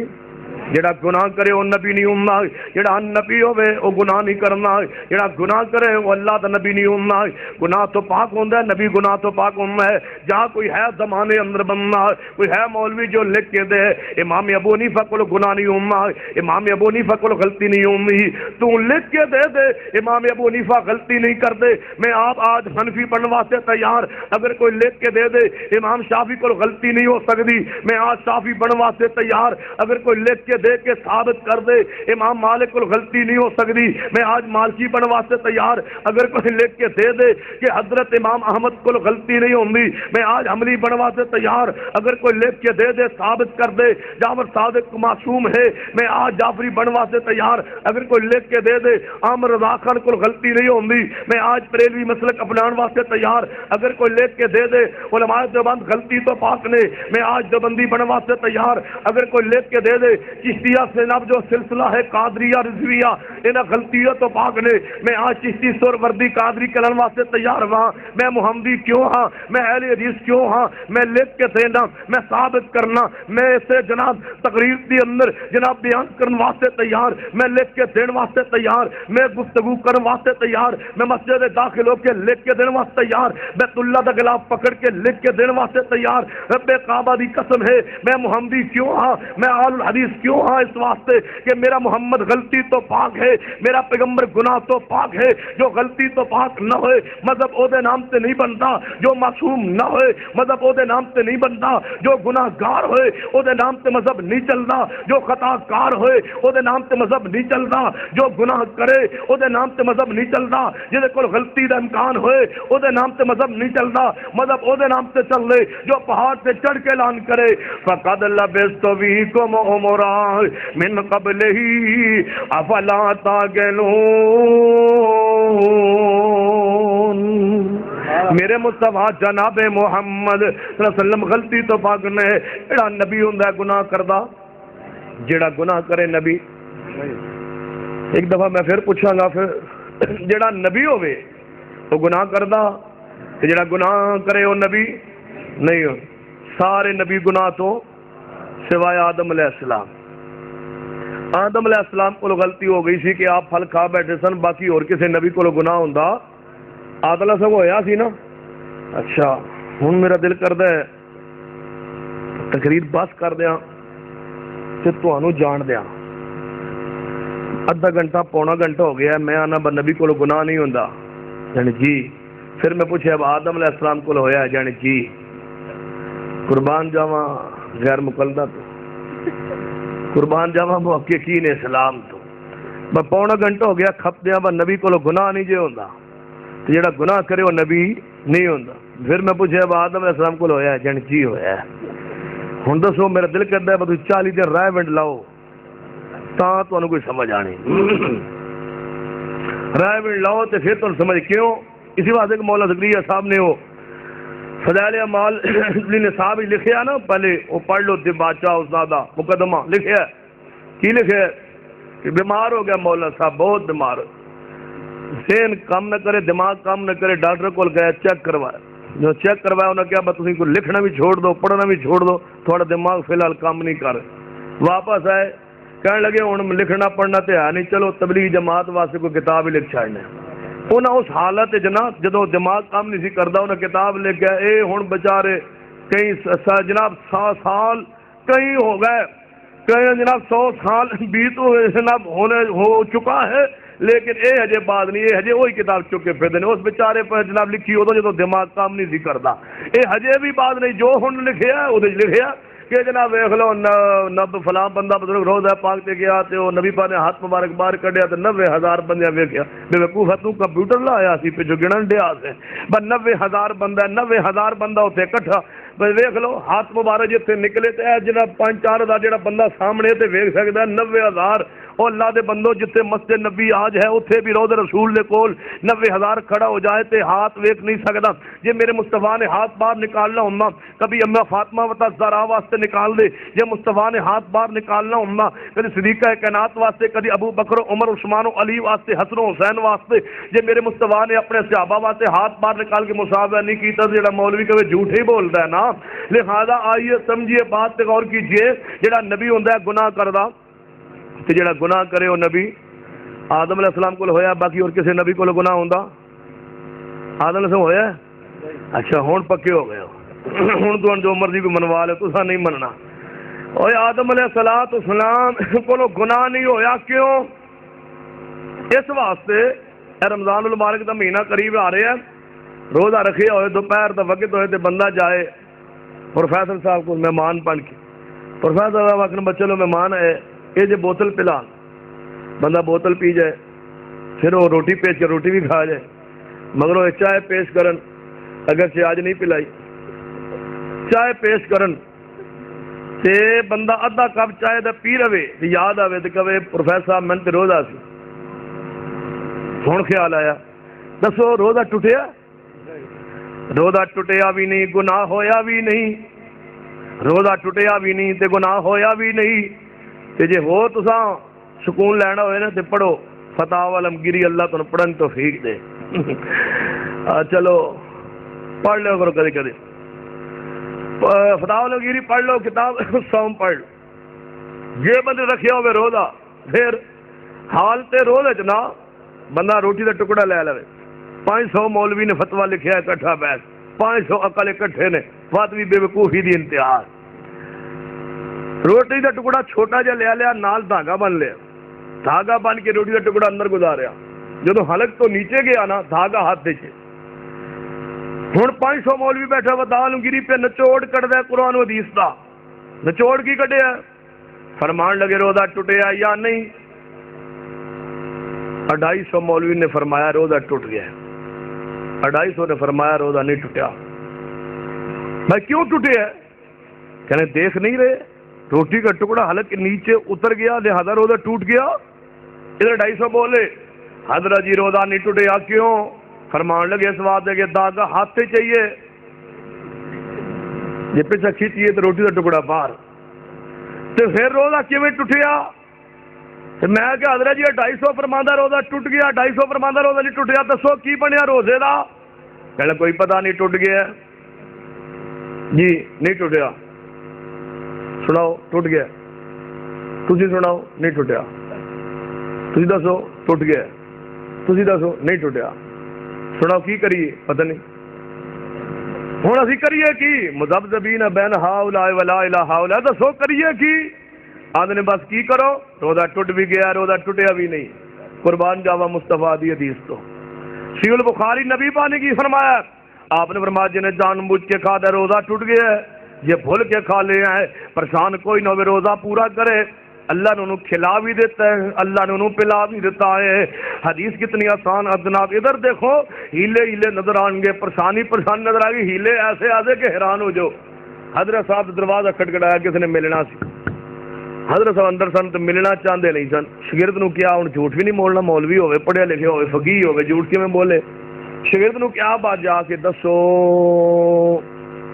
جڑا گناہ کرے وہ نبی نہیں ہونا، جڑا نبی ہوئے وہ گناہ نہیں کرنا، جڑا گناہ کرے وہ اللہ دا نبی نہیں ہونا، گناہ تو پاک ہوندہ ہے، نبی گناہ تو پاک ہوندہ ہے، جہاں کوئی ہے زمانے اندر بننا، کوئی ہے مولوی جو لکھ کے دے امام ابو حنیفہ کو گناہ نہیں ہونا، امام ابو حنیفہ کو غلطی نہیں ہونی، تو لکھ کے دے دے امام ابو حنیفہ غلطی نہیں کر دے، میں آپ آج حنفی بننے واسطے تیار، اگر کوئی لکھ کے دے دے امام شافعی کو غلطی نہیں ہو سکتی، میں آج شافعی بننے واسطے تیار، اگر کوئی لکھ کے دے کے ثابت کر دے امام مالک کو غلطی نہیں ہو سکتی، میں آج مالکی بن واسطے تیار، اگر کوئی لکھ کے دے دے کہ حضرت امام احمد کو غلطی نہیں ہوندی، میں آج حملی بن واسطے تیار، اگر کوئی لکھ کے دے دے ثابت کر دے جعفر صادق معصوم ہے، میں آج جعفری بن واسطے تیار، اگر کوئی لکھ کے دے دے عامر رضا خان کو غلطی نہیں ہوندی، میں آج بریلوی مسلک اپنان واسطے تیار، اگر کوئی لکھ کے دے دے علماء دیوبند غلطی تو پاک نے، میں آج دیوبندی بن واسطے تیار، اگر کوئی لکھ کے دے دے چشتیہ سے نب جو سلسلہ ہے قادریہ رضویہ انہیں غلطیوں تو پاک نے، میں آج چشتی سور وردی قادری کلن واسطے تیار ہاں، میں محمدی کیوں ہاں، میں اہل حدیث کیوں ہاں، میں لکھ کے دینا، میں ثابت کرنا، میں اسے جناب تقریر دی اندر جناب بیان کرن واسطے تیار، میں لکھ کے دین واسطے تیار، میں گفتگو کرن واسطے تیار، میں مسجد داخل ہو کے لکھ کے دین واسطے تیار، بیت اللہ دا غلاف پکڑ کے لکھ کے دین واسطے تیار، رب کعبہ دی قسم ہے میں محمدی کیوں ہاں، میں آل الحدیث کیوں ہاں، اس واسطے کہ میرا محمد غلطی تو پاک ہے، میرا پیغمبر گناہ تو پاک ہے، جو غلطی تو پاک نہ ہوئے مذہب او دے نام سے نہیں بنتا، جو معصوم نہ ہوئے مذہب او دے نام سے نہیں بنتا، جو گناہ گار ہوئے او دے نام سے مذہب نہیں چلتا، جو خطا کار ہوئے او دے نام سے مذہب نہیں چلتا، جو گناہ کرے او دے نام سے مذہب نہیں چلتا، جہدے کول غلطی دا امکان ہوئے او دے نام سے مذہب نہیں چلتا، مذہب او دے نام سے چل لے، جو پہاڑ سے چڑھ کے اعلان کرے فقد لبثت فیکم عمرا من قبلہ افلا تعقلون، میرے مصطفیٰ جناب محمد صلی اللہ علیہ وسلم غلطی تو پاک نے، جڑا نبی ہوندا ہے گناہ کردا، جڑا گناہ کرے نبی، ایک دفعہ میں پھر پوچھاں گا، پھر جڑا نبی ہوئے وہ گناہ کردا، جڑا گناہ کرے وہ نبی نہیں ہو، سارے نبی گناہ تو سوائے آدم علیہ السلام، آدم علیہ السلام کو غلطی ہو گئی سی کہ آپ پھل کھا بیٹھے سن، باقی اور کسی نبی کو گناہ ہوندا آدم سب ہویا سی نا۔ اچھا ہن میرا دل کردا ہے تقریر بس کر دیاں تے تانوں جان دیاں، ادھا گھنٹہ پونا گھنٹہ ہو گیا میں آنا نبی کو گناہ نہیں ہوندا، یعنی جی، پھر میں پوچھا اب آدم علیہ السلام کو ہویا ہے، یعنی جی، قربان جاواں غیر مقلدہ تو، قربان جاواں محققین اسلام تو، میں پونا گھنٹہ ہو گیا کھپ دیا با نبی کو گناہ نہیں جے ہوندا، تو جڑا گناہ کرے وہ نبی نہیں ہوندا، پھر میں پوچھا اب آدم علیہ السلام کو ہویا ہے، یعنی جی ہویا ہے، ہن دسو میرا دل کردا ہے بس 40 دن رائے ونڈ لاؤ تاں تانوں کوئی سمجھ آنی، رائے ونڈ لاؤ تے پھر تانوں سمجھ کیوں، اسی واسطے کہ مولا زکریا صاحب نے وہ فضائل اعمال نصاب ہی لکھیا نا، پہلے وہ پڑھ لو بادشاہ استادہ مقدمہ لکھیا ہے، کی لکھیا ہے کہ بیمار ہو گیا مولا صاحب، بہت بیمار، ذہن کام نہ کرے، دماغ کام نہ کرے، ڈاکٹر کو گیا چیک کروایا، جو چیک کروایا انہوں نے کہا تسی کو لکھنا بھی چھوڑ دو، پڑھنا بھی چھوڑ دو، تھوڑا دماغ فی الحال کام نہیں کر، واپس آئے کہنے لگے ہوں لکھنا پڑھنا تے ہے نہیں، چلو تبلیغ جماعت واسطے کوئی کتاب ہی لکھ چھاڑنے، انہیں اس حالت جناب جدو دماغ کام نہیں سی کرتا انہیں کتاب لکھ گیا، اے ہوں بچارے کئی جناب 100 سال کئی ہو گئے، کئی جناب 100 سال بیت ہوئے جناب ہونے ہو چکا ہے، لیکن اے ہجے بات نہیں، اے ہجے وہی کتاب چکے پھر دینے، اس بیچارے پر جناب لکھی ادو جدو دماغ کام نہیں سی کرتا، اے ہجے بھی بات نہیں، جو ہن لکھیا ہے وہ لکھیا، کہ جناب ویکھ لو نب فلاں بندہ بزرگ روزہ پاک تے گیا تے او نبی پاک نے ہاتھ مبارک باہر کڈیا تے 90,000 بندے ویکھیا بے وقوفا تو کمپیوٹر لایا سی پہ جو گنن ڈیا سے بس 90,000 بندہ 90,000 بندہ اوتھے اکٹھا بس ویکھ لو ہاتھ مبارک جتھے نکلے تے جناب 5-4 ہزار جڑا بندہ سامنے تے ویکھ سکدا 90,000 او اللہ دے بندو جتھے مسجد نبی آج ہے اوتھے بھی روضہ رسول دے کول 90,000 کھڑا ہو جائے تے ہاتھ ویکھ نہیں سکدا جے میرے مصطفیٰ نے ہاتھ باہر نکالنا ہونا کبھی اما فاطمہ و زہرا واسطے نکال دے جے مصطفیٰ نے ہاتھ باہر نکالنا ہونا کبھی صدیقہ کائنات واسطے کبھی ابو بکر عمر عثمان و علی واسطے حسن و حسین واسطے جے میرے مصطفیٰ نے اپنے صحابہ واسطے ہاتھ باہر نکال کے مصابہ نہیں کیتا جڑا مولوی کبھی جھوٹ ہی بولتا ہے نا لہذا آئیے سمجھیے بات تے غور کیجئے جڑا نبی ہوندا ہے گناہ کردا تے جڑا گناہ کرے وہ نبی آدم علیہ السلام کو ہویا باقی اور کسی نبی کو گناہ ہوندا آدم علیہ السلام ہویا اچھا ہون پکے ہو گئے ہوں تو جو مرضی کو منوا لے تسا نہیں مننا اوے آدم علیہ السلام کو گناہ نہیں ہویا کیوں اس واسطے رمضان المبارک دا مہینہ قریب آ رہا ہے روزہ رکھے ہوئے دوپہر دا وقت ہوئے تے بندہ جائے پروفیسر صاحب کو مہمان بن کے پروفیسر صاحب آخر بچے لو مہمان ہے یہ جو بوتل پلا بندہ بوتل پی جائے پھر وہ روٹی پیش کر روٹی بھی کھا جائے مگر وہ چائے پیش کرن اگر آج نہیں پلائی چائے پیش کرن تے بندہ ادھا کپ چائے دا پی رہے تے یاد آوے تے کہے پروفیسر صاحب میں تے روزہ سی ہن خیال آیا دسو روزہ ٹوٹیا روزہ ٹوٹیا بھی نہیں گناہ ہویا بھی نہیں روزہ ٹوٹیا بھی نہیں تے گناہ ہویا بھی نہیں تے جے ہو تساں سکون لینا ہوئے نا تے پڑھو فتاوی علمگیری اللہ تمہیں پڑھن توفیق دے چلو پڑھ لو کرو کدے کدے فتاوی علمگیری پڑھ لو کتاب سوم پڑھ لو جے بندے رکھے ہوئے روزہ پھر حال تے روزے چ نا بندہ روٹی دا ٹکڑا لے لے 500 مولوی نے فتویٰ لکھیا ہے اکٹھا بیٹھ 500 عقل اکٹھے نے فاتوی بے وقوفی دی انتہا روٹی دا ٹکڑا چھوٹا جا لیا لیا نال دھاگا بن لیا دھاگا بن کے روٹی دا ٹکڑا اندر گزاریا جدو حلق تو نیچے گیا نا دھاگا ہاتھ دے چھے ہن 500 مولوی بیٹھا وا دالمگیری پہ نچوڑ کٹ دے قرآن و حدیث دا نچوڑ کی کٹے ہے فرمان لگے روزہ ٹوٹے ہے یا نہیں 250 مولوی نے فرمایا روزہ ٹوٹ گیا 250 نے فرمایا روزہ نہیں ٹوٹیا بھائی کیوں ٹوٹے ہے کہنے دیکھ نہیں رہے روٹی کا ٹکڑا حلق کے نیچے اتر گیا لہذا روزہ ٹوٹ گیا ادھر 250 بولے حضرت جی روزہ نہیں ٹوٹیا کیوں فرمان لگے اس بات ہے کہ داغا ہاتھ سے چاہیے یہ پیچھا کھینچیے تو روٹی کا ٹکڑا باہر تو پھر روزہ کیویں ٹوٹیا میں کہ حضرت جی 250 فرماندہ روزہ ٹوٹ گیا 250 فرماندہ روزہ نہیں ٹوٹیا دسو کی بنیا روزے دا کہنا کوئی پتہ نہیں ٹوٹ گیا جی نہیں ٹوٹیا سناؤ ٹوٹ گیا تسی سناؤ نہیں ٹوٹیا تسی دسو ٹوٹ گیا تسی دسو نہیں ٹوٹیا سناؤ کی کریے پتہ نہیں ہوں اسی کریے کی مذبذبین بین ہاؤلاء ولا الہ ہاؤلاء دسو کریے کی آدھے نے بس کی کرو روزہ ٹوٹ بھی گیا روزہ ٹوٹیا بھی نہیں قربان جاوا مصطفیٰ دی حدیث تو صحیح البخاری نبی پاک نے کی فرمایا آپ نے فرمایا جنہیں جان بوجھ کے کھا دے روزہ ٹوٹ گیا ہے یہ بھول کے کھا لے آئے پریشان کوئی نہ ہوئے روزہ پورا کرے اللہ نے انہوں کھلا بھی دیتا ہے اللہ نے انہوں پلا بھی دیتا ہے حدیث کتنی آسان جناب ادھر دیکھو ہیلے ہیلے نظر آئیں گے پریشانی نظر آئے گی ہیلے ایسے آدھے کہ حیران ہو جو حضرت صاحب دروازہ کھٹکھٹایا کسی نے ملنا سی حضرت صاحب اندر سن تو ملنا چاہتے نہیں سن شگرد نو کیا ہوں جھوٹ بھی نہیں بولنا مولوی ہوئے پڑھے لکھے ہوئے فقیہ ہوئے جھوٹ کیویں بولے شگرد نو کیا بات جا کے دسو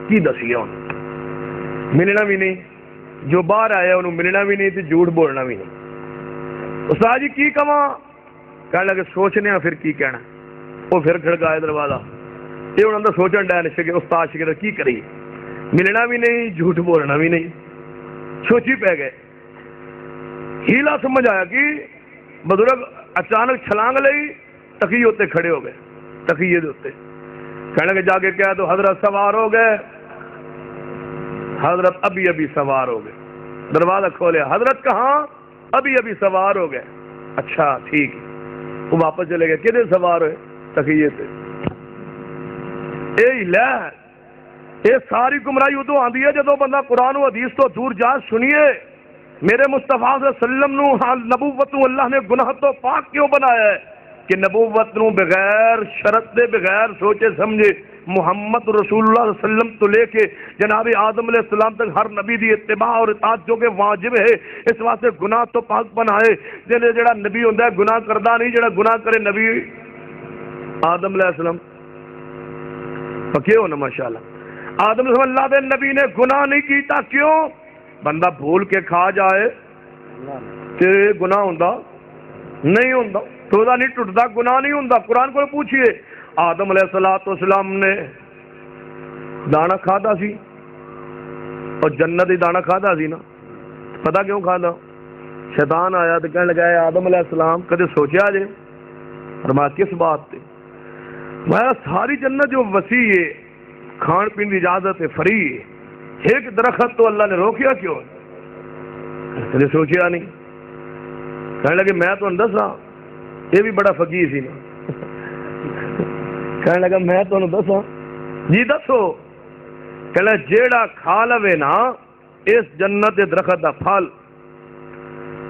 کی دسی ہوں ملنا بھی نہیں جو باہر آیا انہوں ملنا بھی نہیں تھی جھوٹ بولنا بھی نہیں استاد جی کی کہاں کہنے لگے سوچنے ہیں پھر کی کہنا وہ پھر کھڑکایا دروازہ یہ انہوں نے سوچن ڈائن استاد شگرد کی کری ملنا بھی نہیں جھوٹ بولنا بھی نہیں سوچی پہ گئے ہیلا سمجھ آیا کہ بزرگ اچانک چھلانگ لئی تقیے ہوتے کھڑے ہو گئے تقیے ہوتے کہنے لگے جا کے کہہ دو حضرت سوار ہو گئے حضرت ابھی سوار ہو گئے دروازہ کھولے حضرت کہاں ابھی سوار ہو گئے اچھا ٹھیک ہے وہ واپس چلے گئے کدھر سوار ہوئے تقیے سے اے لے یہ ساری گمراہی ادو آتی ہے جدو بندہ قرآن و حدیث تو دور جا سنیے میرے مصطفیٰ صلی اللہ علیہ وسلم نو نبوت نو اللہ نے گناہ تو پاک کیوں بنایا ہے کہ نبوت نو بغیر شرط دے بغیر سوچے سمجھے محمد رسول اللہ صلی اللہ علیہ وسلم تو لے کے جناب آدم علیہ السلام تک ہر نبی دی اتباع اور اطاعت جو کہ واجب ہے، اس واسطے گناہ تو پاک بنائے جڑا نبی ہوندا ہے گناہ کردا نہیں، جڑا گناہ کرے نبی آدم علیہ السلام پکے ہونا ماشاءاللہ آدم علیہ اللہ دے نبی نے گناہ نہیں کیتا کیوں؟ بندہ بھول کے کھا جائے کہ گناہ ہوندا نہیں ہوندا، روزہ نہیں ٹوٹدا، گناہ نہیں ہوندا۔ قرآن کو پوچھئے آدم علیہ السلام نے دانا کھادا سی اور جنت ہی دانا کھادا سی نا، پتہ کیوں کھادا؟ شیطان آیا تو کہنے لگا ہے آدم علیہ السلام کدے سوچیا جے؟ فرمایا کس بات تے؟ میں ساری جنت جو وسیع ہے، کھان پین کی اجازت ہے، فری ہے، ایک درخت تو اللہ نے روکیا کیوں؟ کدے سوچیا نہیں؟ کہنے لگے میں تو دساں، یہ بھی بڑا فقیر سی نا، کہنے لگا میں تو دساں، جی دسو؟ کہنے جیڑا کھا لوے نا اس جنت دے درخت دا پھل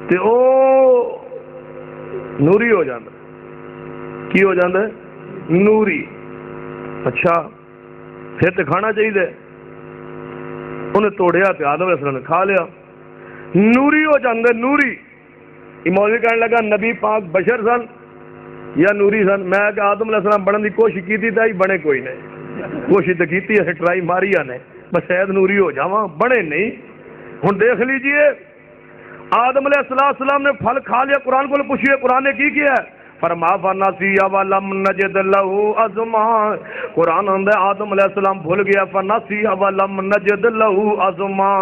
تے او نوری ہو جاندہ، کی ہو جاندہ ہے؟ نوری۔ اچھا پھر تو کھانا چاہیے، انہیں توڑیا تے آدم علیہ السلام نے کھا لیا، نوری ہو جاندہ نوری۔ مولوی کہنے لگا نبی پاک بشر سن یا نوری سن؟ میں کہ آدم علیہ السلام بننے کی کوشش کی تھی تھی بنے کوئی نہیں، کوشش تو کی ہے ٹرائی ماری نے بس شاید نوری ہو جاواں، بنے نہیں۔ ہن دیکھ لیجئے آدم علیہ السلام نے پھل کھا لیا، قرآن کو پوچھئے قرآن نے کی کیا ہے؟ فرما فنسی ولم نجد له عزما، قرآن اندر آدم علیہ السلام بھول گیا، فنسی ولم نجد له عزما،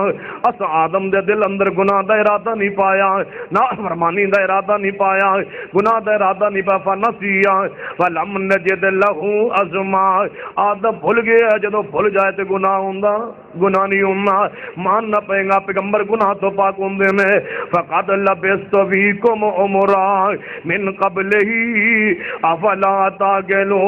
اس آدم دے دل اندر گناہ دا ارادہ نہیں پایا، نافرمانی دا ارادہ نہیں پایا، گناہ دا ارادہ نہیں پایا، فنسی ولم نجد له عزما، آدم بھول گیا، جدو بھول جائے تے گناہ ہوندا گناہ نہیں ہونا، ماننا پائے گا پیغمبر گناہ تو پاک ہوندے نے۔ فقد لبثت فیکم عمرا من قبل افلا تعقلون،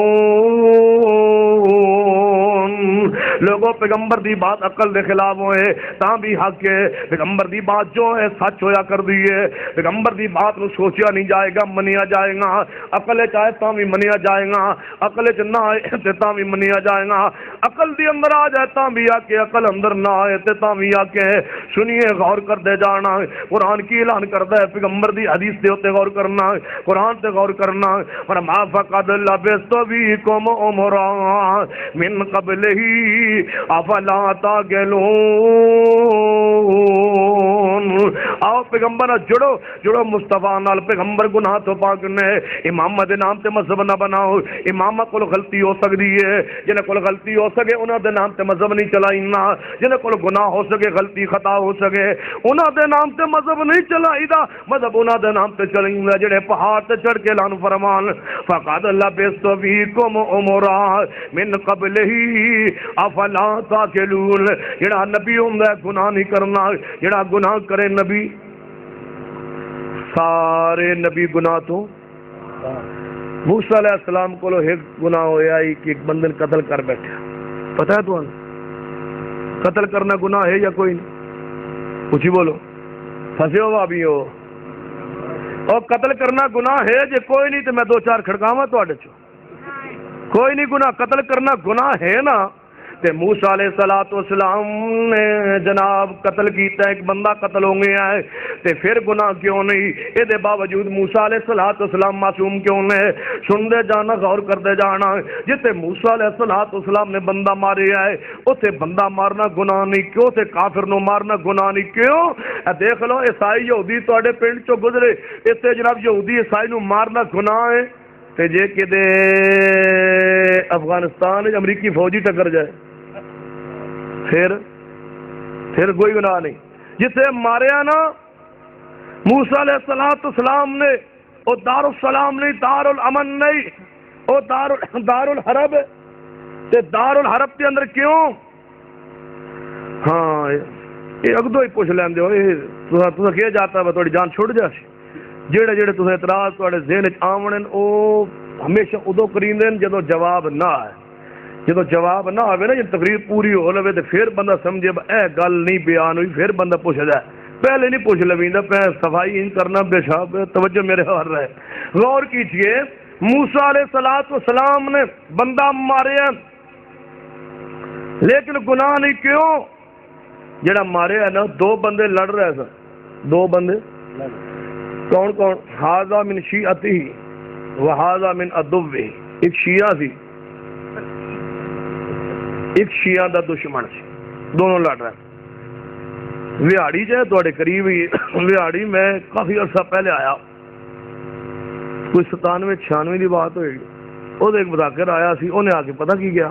لوگوں پیغمبر دی بات عقل دے خلاف ہوئے تاں بھی حق ہے، پیغمبر دی بات جو ہے سچ ہویا کر دی ہے، پیغمبر دی بات نو سوچیا نہیں جائے گا، منیا جائے گا، عقل چاہے تاں بھی منیا جائے گا، عقل چ نہ آئے تے تاں بھی منیا جائے گا، عقل دی اندر آ جائے تاں بھی آ کے، عقل اندر نہ آئے تے تاں بھی آ کے۔ سنیے غور کر دے جانا، قرآن کی اعلان کردا ہے، پیغمبر دی حدیث دے اوتے غور کرنا، قرآن تے غور کرنا۔ فرما فقد لبثت فیکم عمرا من قبلہ افلا تعقلون، آؤ پیغمبر جڑو جڑو مصطفیٰ نال، پیغمبر گناہ تو پاک نے، امام دے نام تے مذہب نہ بناؤ، امام کول غلطی ہو سکتی ہے، جنہیں کول غلطی ہو سکے انہاں دے نام تے مذہب نہیں چلائینا، جنہیں کول گناہ ہو سکے غلطی خطا ہو سکے انہاں دے نام تے مذہب نہیں چلائیدا، مذہب انہاں دے نام تے چلائیدا جڑے پہاڑ تے چڑھ کے اعلان فرمان فقد لبثت فیکم عمرا من قبلہ افلا تعقلون، جڑا نبی ہوندا ہے گناہ نہیں کرنا، جڑا گناہ کرے نبی، سارے نبی گناہ تو۔ موسیٰ علیہ السلام کو ایک گناہ ہویا ہی کہ ایک بندے قتل کر بیٹھا، پتہ ہے تو قتل کرنا گناہ ہے یا کوئی نہیں؟ کچھ ہی بولو، پھنسے ہو ابھی ہو، اور قتل کرنا گناہ ہے جے کوئی نہیں تو میں دو چار کھڑکاواں تواڈے چوں، کوئی نہیں گناہ، قتل کرنا گناہ ہے نا، تے موسیٰ علیہ السلام نے جناب قتل کیتا، ایک بندہ قتل ہو گیا ہے، تے پھر گناہ کیوں نہیں؟ اے دے باوجود موسیٰ علیہ السلام معصوم کیوں نے؟ سن دے جانا، غور کر دے جانا، جتے موسیٰ علیہ السلام نے بندہ مارے ہے اوتے بندہ مارنا گناہ نہیں کیوں؟ تے کافر نو مارنا گناہ نہیں کیوں؟ اے دیکھ لو عیسائی یہودی تواڈے پنڈ چوں گزرے، ایتھے جناب یہودی عیسائی نو مارنا گناہ ہے، تے جے کدے افغانستان امریکی فوجی ٹکر جائے پھر کوئی گناہ نہیں۔ جسے ماریا نا موسیٰ علیہ السلام نے، او دار السلام نہیں، دار الامن نہیں، او دار الحرب، تے دار الحرب کے اندر کیوں؟ ہاں یہ اگدو ہی پوچھ لیندے ہو، تسا کیا جاتا ہے تھوڑی جان چھوڑ جاسی، جڑے جڑے تسا اعتراض تواڈے ذہن وچ آونے او ہمیشہ ادو کریندے جدو جواب نہ آئے، جدو جواب نہ آئے نا جب تقریر پوری ہو لوے تو پھر بندہ سمجھے اے گل نہیں بیان ہوئی، پھر بندہ پوچھتا ہے، پہلے نہیں پوچھ لویندا پہ صفائی ان کرنا بے شاب توجہ میرے ہار رہے۔ غور کیجئے موسیٰ علیہ السلام نے بندہ مارے ہیں لیکن گناہ نہیں، کیوں؟ جڑا مارے ہے نا دو بندے لڑ رہے سن، دو بندے کون کون؟ ہاذا من شیعتہ وہذا من عدوہ، ایک شیعہ سی ایک شیعہ دا دشمن سی، دونوں لڑ رہے ہیں۔ وہاڑی جو ہے تھوڑے قریب ہی وہاڑی میں کافی عرصہ پہلے آیا، کوئی 97-96 کی بات ہوئی، وہ ایک مذاکر آیا سی، انہیں آ کے پتہ کی گیا،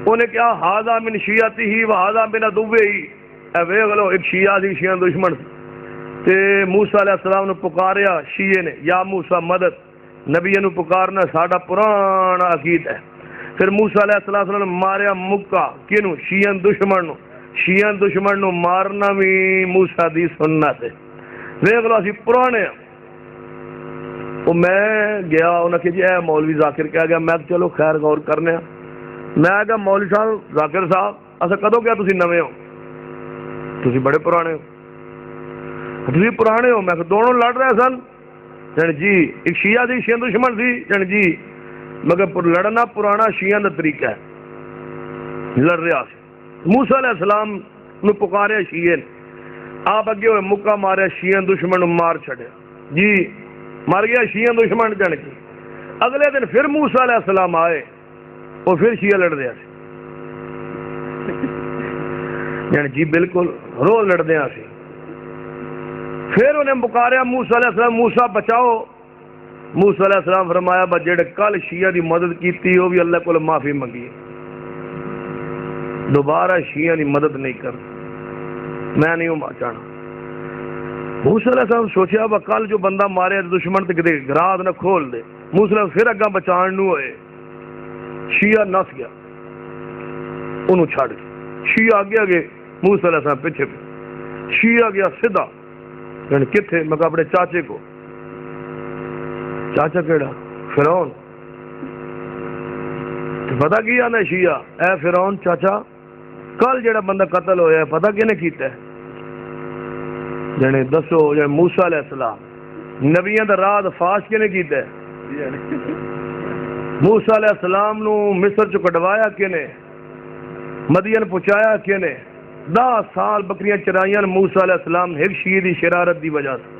انہیں کیا ہاذا من شیعتہ وہذا من عدوہ، اے ویکھ لو ایک شیعہ سی، شیعہ دشمن سی، تے موسیٰ علیہ السلام نے پکاریا شیعہ نے، یا موسیٰ مدد، نبی نو پکارنا ساڈا پرانا عقیدہ ہے۔ پھر موسیٰ علیہ السلام نے ماریا مکہ کینو؟ شیعہ دشمن نو، شیعہ دشمن نو مارنا بھی موسیٰ دی سنت ہے، ویکھ لو اسی پرانے ہیں۔ وہ میں گیا انہاں کہ جی اے مولوی ذاکر کہہ گیا، میں چلو خیر غور کرنے ہیں، میں کہا مولوی صاحب ذاکر صاحب اسا کدوں کیا تسی نویں ہو؟ تسی بڑے پرانے ہو، تسی پرانے ہو؟ میں کہ دونوں لڑ رہے سن، جن جی ایک شیعہ سی شیعہ دشمن سی، جن جی مگر لڑنا پرانا شیعہ دا طریقہ ہے، لڑ رہا سی۔ موسیٰ علیہ السلام نو پکارے شیعہ نے، آپ اگے ہوئے مکہ مارے، شیعہ دشمن نو مار چھڑے، جی مر گیا شیعہ دشمن جن کی۔ اگلے دن پھر موسیٰ علیہ السلام آئے، وہ پھر شیعہ لڑ رہا سی، یعنی جی بالکل روز لڑ دیا سی۔ پھر انہیں پکاریا موسیٰ علیہ السلام، موسیٰ بچاؤ۔ موسیٰ علیہ السلام فرمایا با جڑے کل شیعہ دی مدد کیتی وہ بھی اللہ کو معافی منگی، دوبارہ شیعہ دی مدد نہیں کر، میں نہیں ہوں چاہنا۔ موسیٰ علیہ السلام سوچیا با کل جو بندہ مارے دشمن تے کدے گراز نہ کھول دے۔ موسیٰ علیہ السلام پھر اگاں بچان نو ہوئے، شیعہ نس گیا، انہوں چھاڑ گیا، شیعہ آگے آگے، موسیٰ علیہ السلام پیچھے پہ، شیعہ گیا سدھا، یعنی کتھے؟ میں کہا اپنے چاچے کو۔ چاچا کیڑا؟ فرعون۔ پتہ کیا نا شیعہ، اے فرعون چاچا کل جڑا بندہ قتل ہویا ہے پتہ کینے کیتا ہے؟ جنے دسو، جنے موسیٰ علیہ السلام نبیوں دا راز فاش کینے کیتا ہے؟ موسیٰ علیہ السلام نو مصر چ کڈوایا کینے؟ مدین پہنچایا کینے؟ 10 سال بکریاں چرائیاں موسیٰ علیہ السلام ایک شیعہ دی شرارت دی وجہ سے۔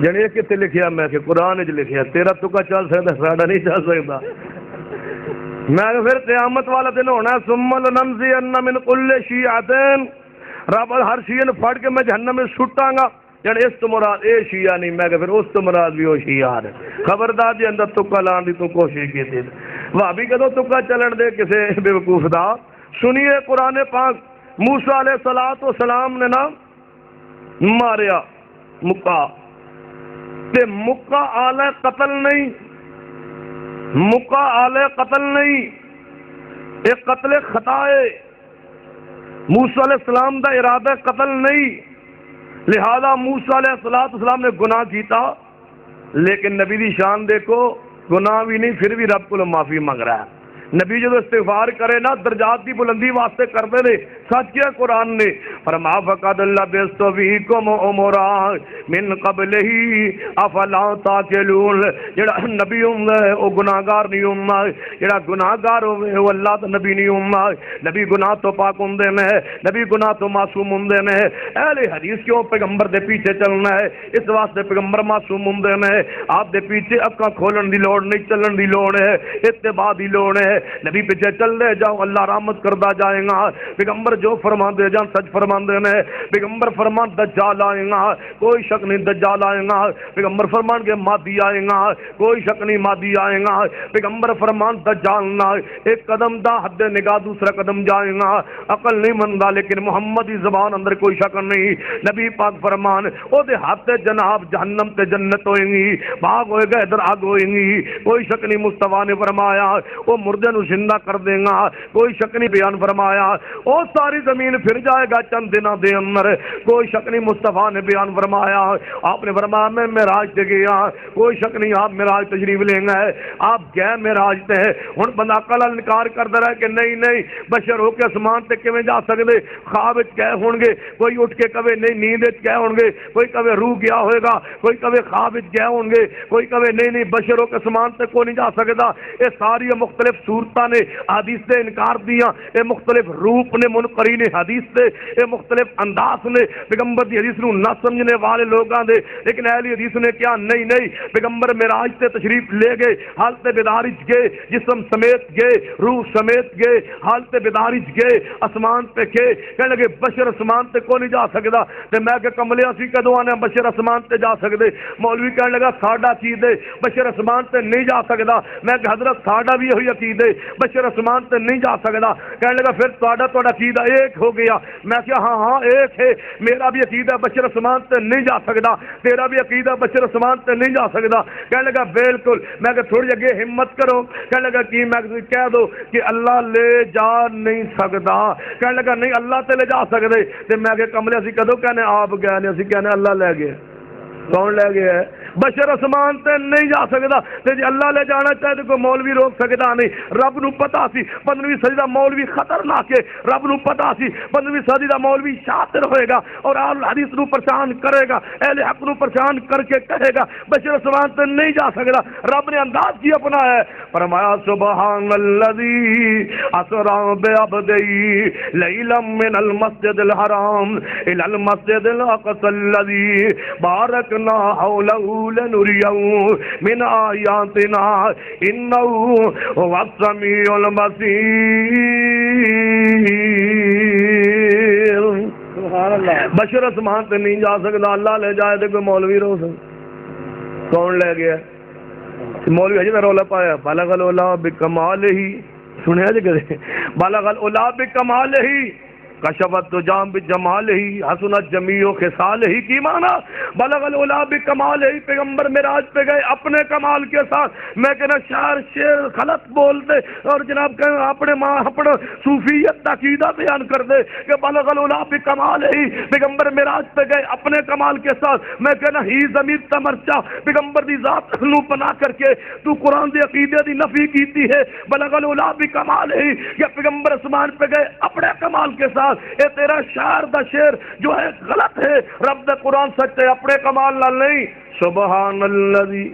جنے کتے لکھیا؟ میں کہ قرآن وچ لکھیا، تیرا تکا چل سکتا ساڈا نہیں چل سکتا۔ میں کہ پھر قیامت والا دن ہونا، ثم لننزعن من كل شیعۃ، رب ہر شیعہ نو پھڑ کے میں جہنم میں سٹاں گا، یعنی اس تو مراد اے شیعہ نہیں، میں کہ پھر اس تو مراد بھی وہ شیعہ ہے۔ خبردار جی اندر تکا لان دی تو کوشش کیتی، بھابی کدو تکا چلن دے کسے بے وقوف دا۔ سنیے قرآن پاک، موسیٰ علیہ السلام نے نا ماریا مکہ، تے مکہ آلہ قتل نہیں، مکہ آلہ قتل نہیں، ایک قتل خطا ہے، موسیٰ علیہ السلام دا ارادہ قتل نہیں، لہذا موسیٰ علیہ السلام نے گناہ کیتا، لیکن نبی دی شان دیکھو، گناہ بھی نہیں پھر بھی رب کو معافی مانگ رہا ہے۔ نبی جب استغفار کرے نا درجات کی بلندی واسطے کرتے رہے، سچ کیا قرآن نے فرما فقد اللہ بیستویکم امورا من قبلہ افلا تاکلون، جڑا نبی ہوندہ ہے وہ گناہگار نہیں ہوندہ، جڑا گناہگار ہوئے وہ اللہ تو نبی نہیں ہوندہ، نبی گناہ تو پاک ہوندے میں، نبی گناہ تو معصوم ہوندے میں۔ اہل حدیث کیوں پیغمبر دے پیچھے چلنا ہے؟ اس واسطے پیغمبر معصوم ہوندے میں، آپ دے پیچھے اکھاں کھولن دی لوڑ نہیں، چلن دی لوڑ ہے، اتباع دی لوڑ ہے۔ نبی پیچھے چل دے جاؤ، اللہ رحمت کردہ جائے گا۔ پیغمبر جو فرمان دے جان سچ فرمان دے میں، پیغمبر فرمان دجال آئے گا، کوئی شک نہیں دجال آئے گا، پیغمبر فرمان کے مادی آئے گا، کوئی شک نہیں مادی آئے گا، پیغمبر فرمان دجال نہ ایک قدم دا حد نگاہ دوسرا قدم جائے گا، عقل نہیں مندا لیکن محمد کی زبان اندر کوئی شک نہیں۔ نبی پاک فرمان او دے ہاتھ جناب جہنم تے جنت ہوئیں گی، باغ ہوئے گا ادھر آگ ہوئیں گی، کوئی شک نہیں۔ مصطفیٰ نے فرمایا وہ مرد مردے نو زندہ کر دے گا، کوئی شک نہیں بیان فرمایا او ساری زمین پھر جائے گا چند دنوں دے اندر، کوئی شک نہیں مصطفیٰ نے بیان فرمایا، آپ نے فرمایا میں معراج تے گیا، کوئی شک نہیں آپ معراج تشریف لیں گے، آپ گئے معراج تے، ہن بندہ عقل انکار کردا رہے کہ نہیں نہیں بشر ہو کے اسمان تے کیویں جا سکدے، خواب وچ گئے ہون گے، کوئی اٹھ کے کہے نہیں نیند وچ گئے ہون گے، کوئی کہے روح گیا ہوئے گا، کوئی کہے خواب وچ گئے ہون گے، کوئی کہے نہیں نہیں بشر ہو کے اسمان تے کوئی نہیں جا سکدا، یہ ساری مختلف صورتاں نے حدیث دے انکار دیاں، یہ مختلف روپ نے منقرین حدیث دے، یہ مختلف انداز نے پیغمبر دی حدیث نو نہ سمجھنے والے لوگاں دے، لیکن اہل حدیث نے کیا نہیں نہیں پیغمبر معراج تے تشریف لے گئے، حالت بیداری وچ گئے، جسم سمیت گئے، روح سمیت گئے، حالت بیداری وچ گئے، اسمان پہ گئے، کہنے لگے بشر اسمان تے کوئی نہیں جا سکدا، تے میں کہ کملے اسی کدوں آنے بشر اسمان تے جا سکدے، مولوی کہنے لگا ساڈا عقیدہ بشر اسمان تے نہیں جا سکدا، میں کہ حضرت ساڈا بھی یہی عقیدہ بشر اسمان تے نہیں جا سکدا، کہنے لگا پھر تہاڈا عقیدہ ایک ہو گیا، میں کہ ہاں ہاں ایک ہے، میرا بھی عقیدہ بشر اسمان تے نہیں جا سکدا، تیرا بھی عقیدہ بشر اسمان تے نہیں جا سکدا، کہنے لگا بالکل، میں کہ تھوڑی اگے ہمت کرو، کہنے لگا کہ میں کہہ دو کہ اللہ لے جا نہیں سکدا، کہنے لگا نہیں اللہ تے لے جا سکدے، تے میں کہ کملے اسی کدوں کہنے آپ گئے نے، اسی کہنے اللہ لے گئے، کون لے گیا ہے؟ بشر اسمان تے نہیں جا سکدا، تے جی اللہ لے جانا چاہے تو کوئی مولوی روک سکدا نہیں، رب نو پتا سی 15ویں صدی دا مولوی خطرناک ہے، رب نو پتا سی 15ویں صدی دا مولوی شاطر ہوئے گا اور اہل حدیث نو پریشان کرے گا، اہل حق نو پریشان کر کے کہے گا بشر اسمان تے نہیں جا سکدا، رب نے انداز کی اپنایا ہے، فرمایا سبحان الذی اسرا بعبدی لیلا من المسجد الحرام الى المسجد الاقصى الذی بارکنا حوله لنريه من آیاتنا انه هو السمیع البصیر۔ سبحان اللہ، بشر اسمان تے نہیں جا سکتا، اللہ لے جائے تو کوئی مولوی رو سکتا، کون لے گیا؟ مولوی ہے جی میں رولا پایا بالغ العلا بکمالہ، سنیا جی کدے بالغ العلا بکمالہ کشفت تجام بجمالہ حسنت جمیع خصالہ، کی معنی بلغ العلا بکمالہ، پیغمبر معراج پہ گئے اپنے کمال کے ساتھ، میں کہنا شعر شعر غلط بول دے اور جناب کہ اپنے ماں اپنا صوفیت عقیدہ بیان کر دے کہ بلغ العلا بکمالہ، پیغمبر معراج پہ گئے اپنے کمال کے ساتھ، میں کہنا ہی ضمیر تمرچا پیغمبر دی ذات نو پناہ کر کے تو قرآن دی عقیدے دی نفی کیتی ہے، بلغ العلا بکمالہ کہ پیغمبر اسمان پہ گئے اپنے کمال کے ساتھ، اے تیرا شعر دا شعر جو ہے غلط ہے، رب دا قرآن سچ ہے اپنے کمال نال نہیں۔ سبحان الذی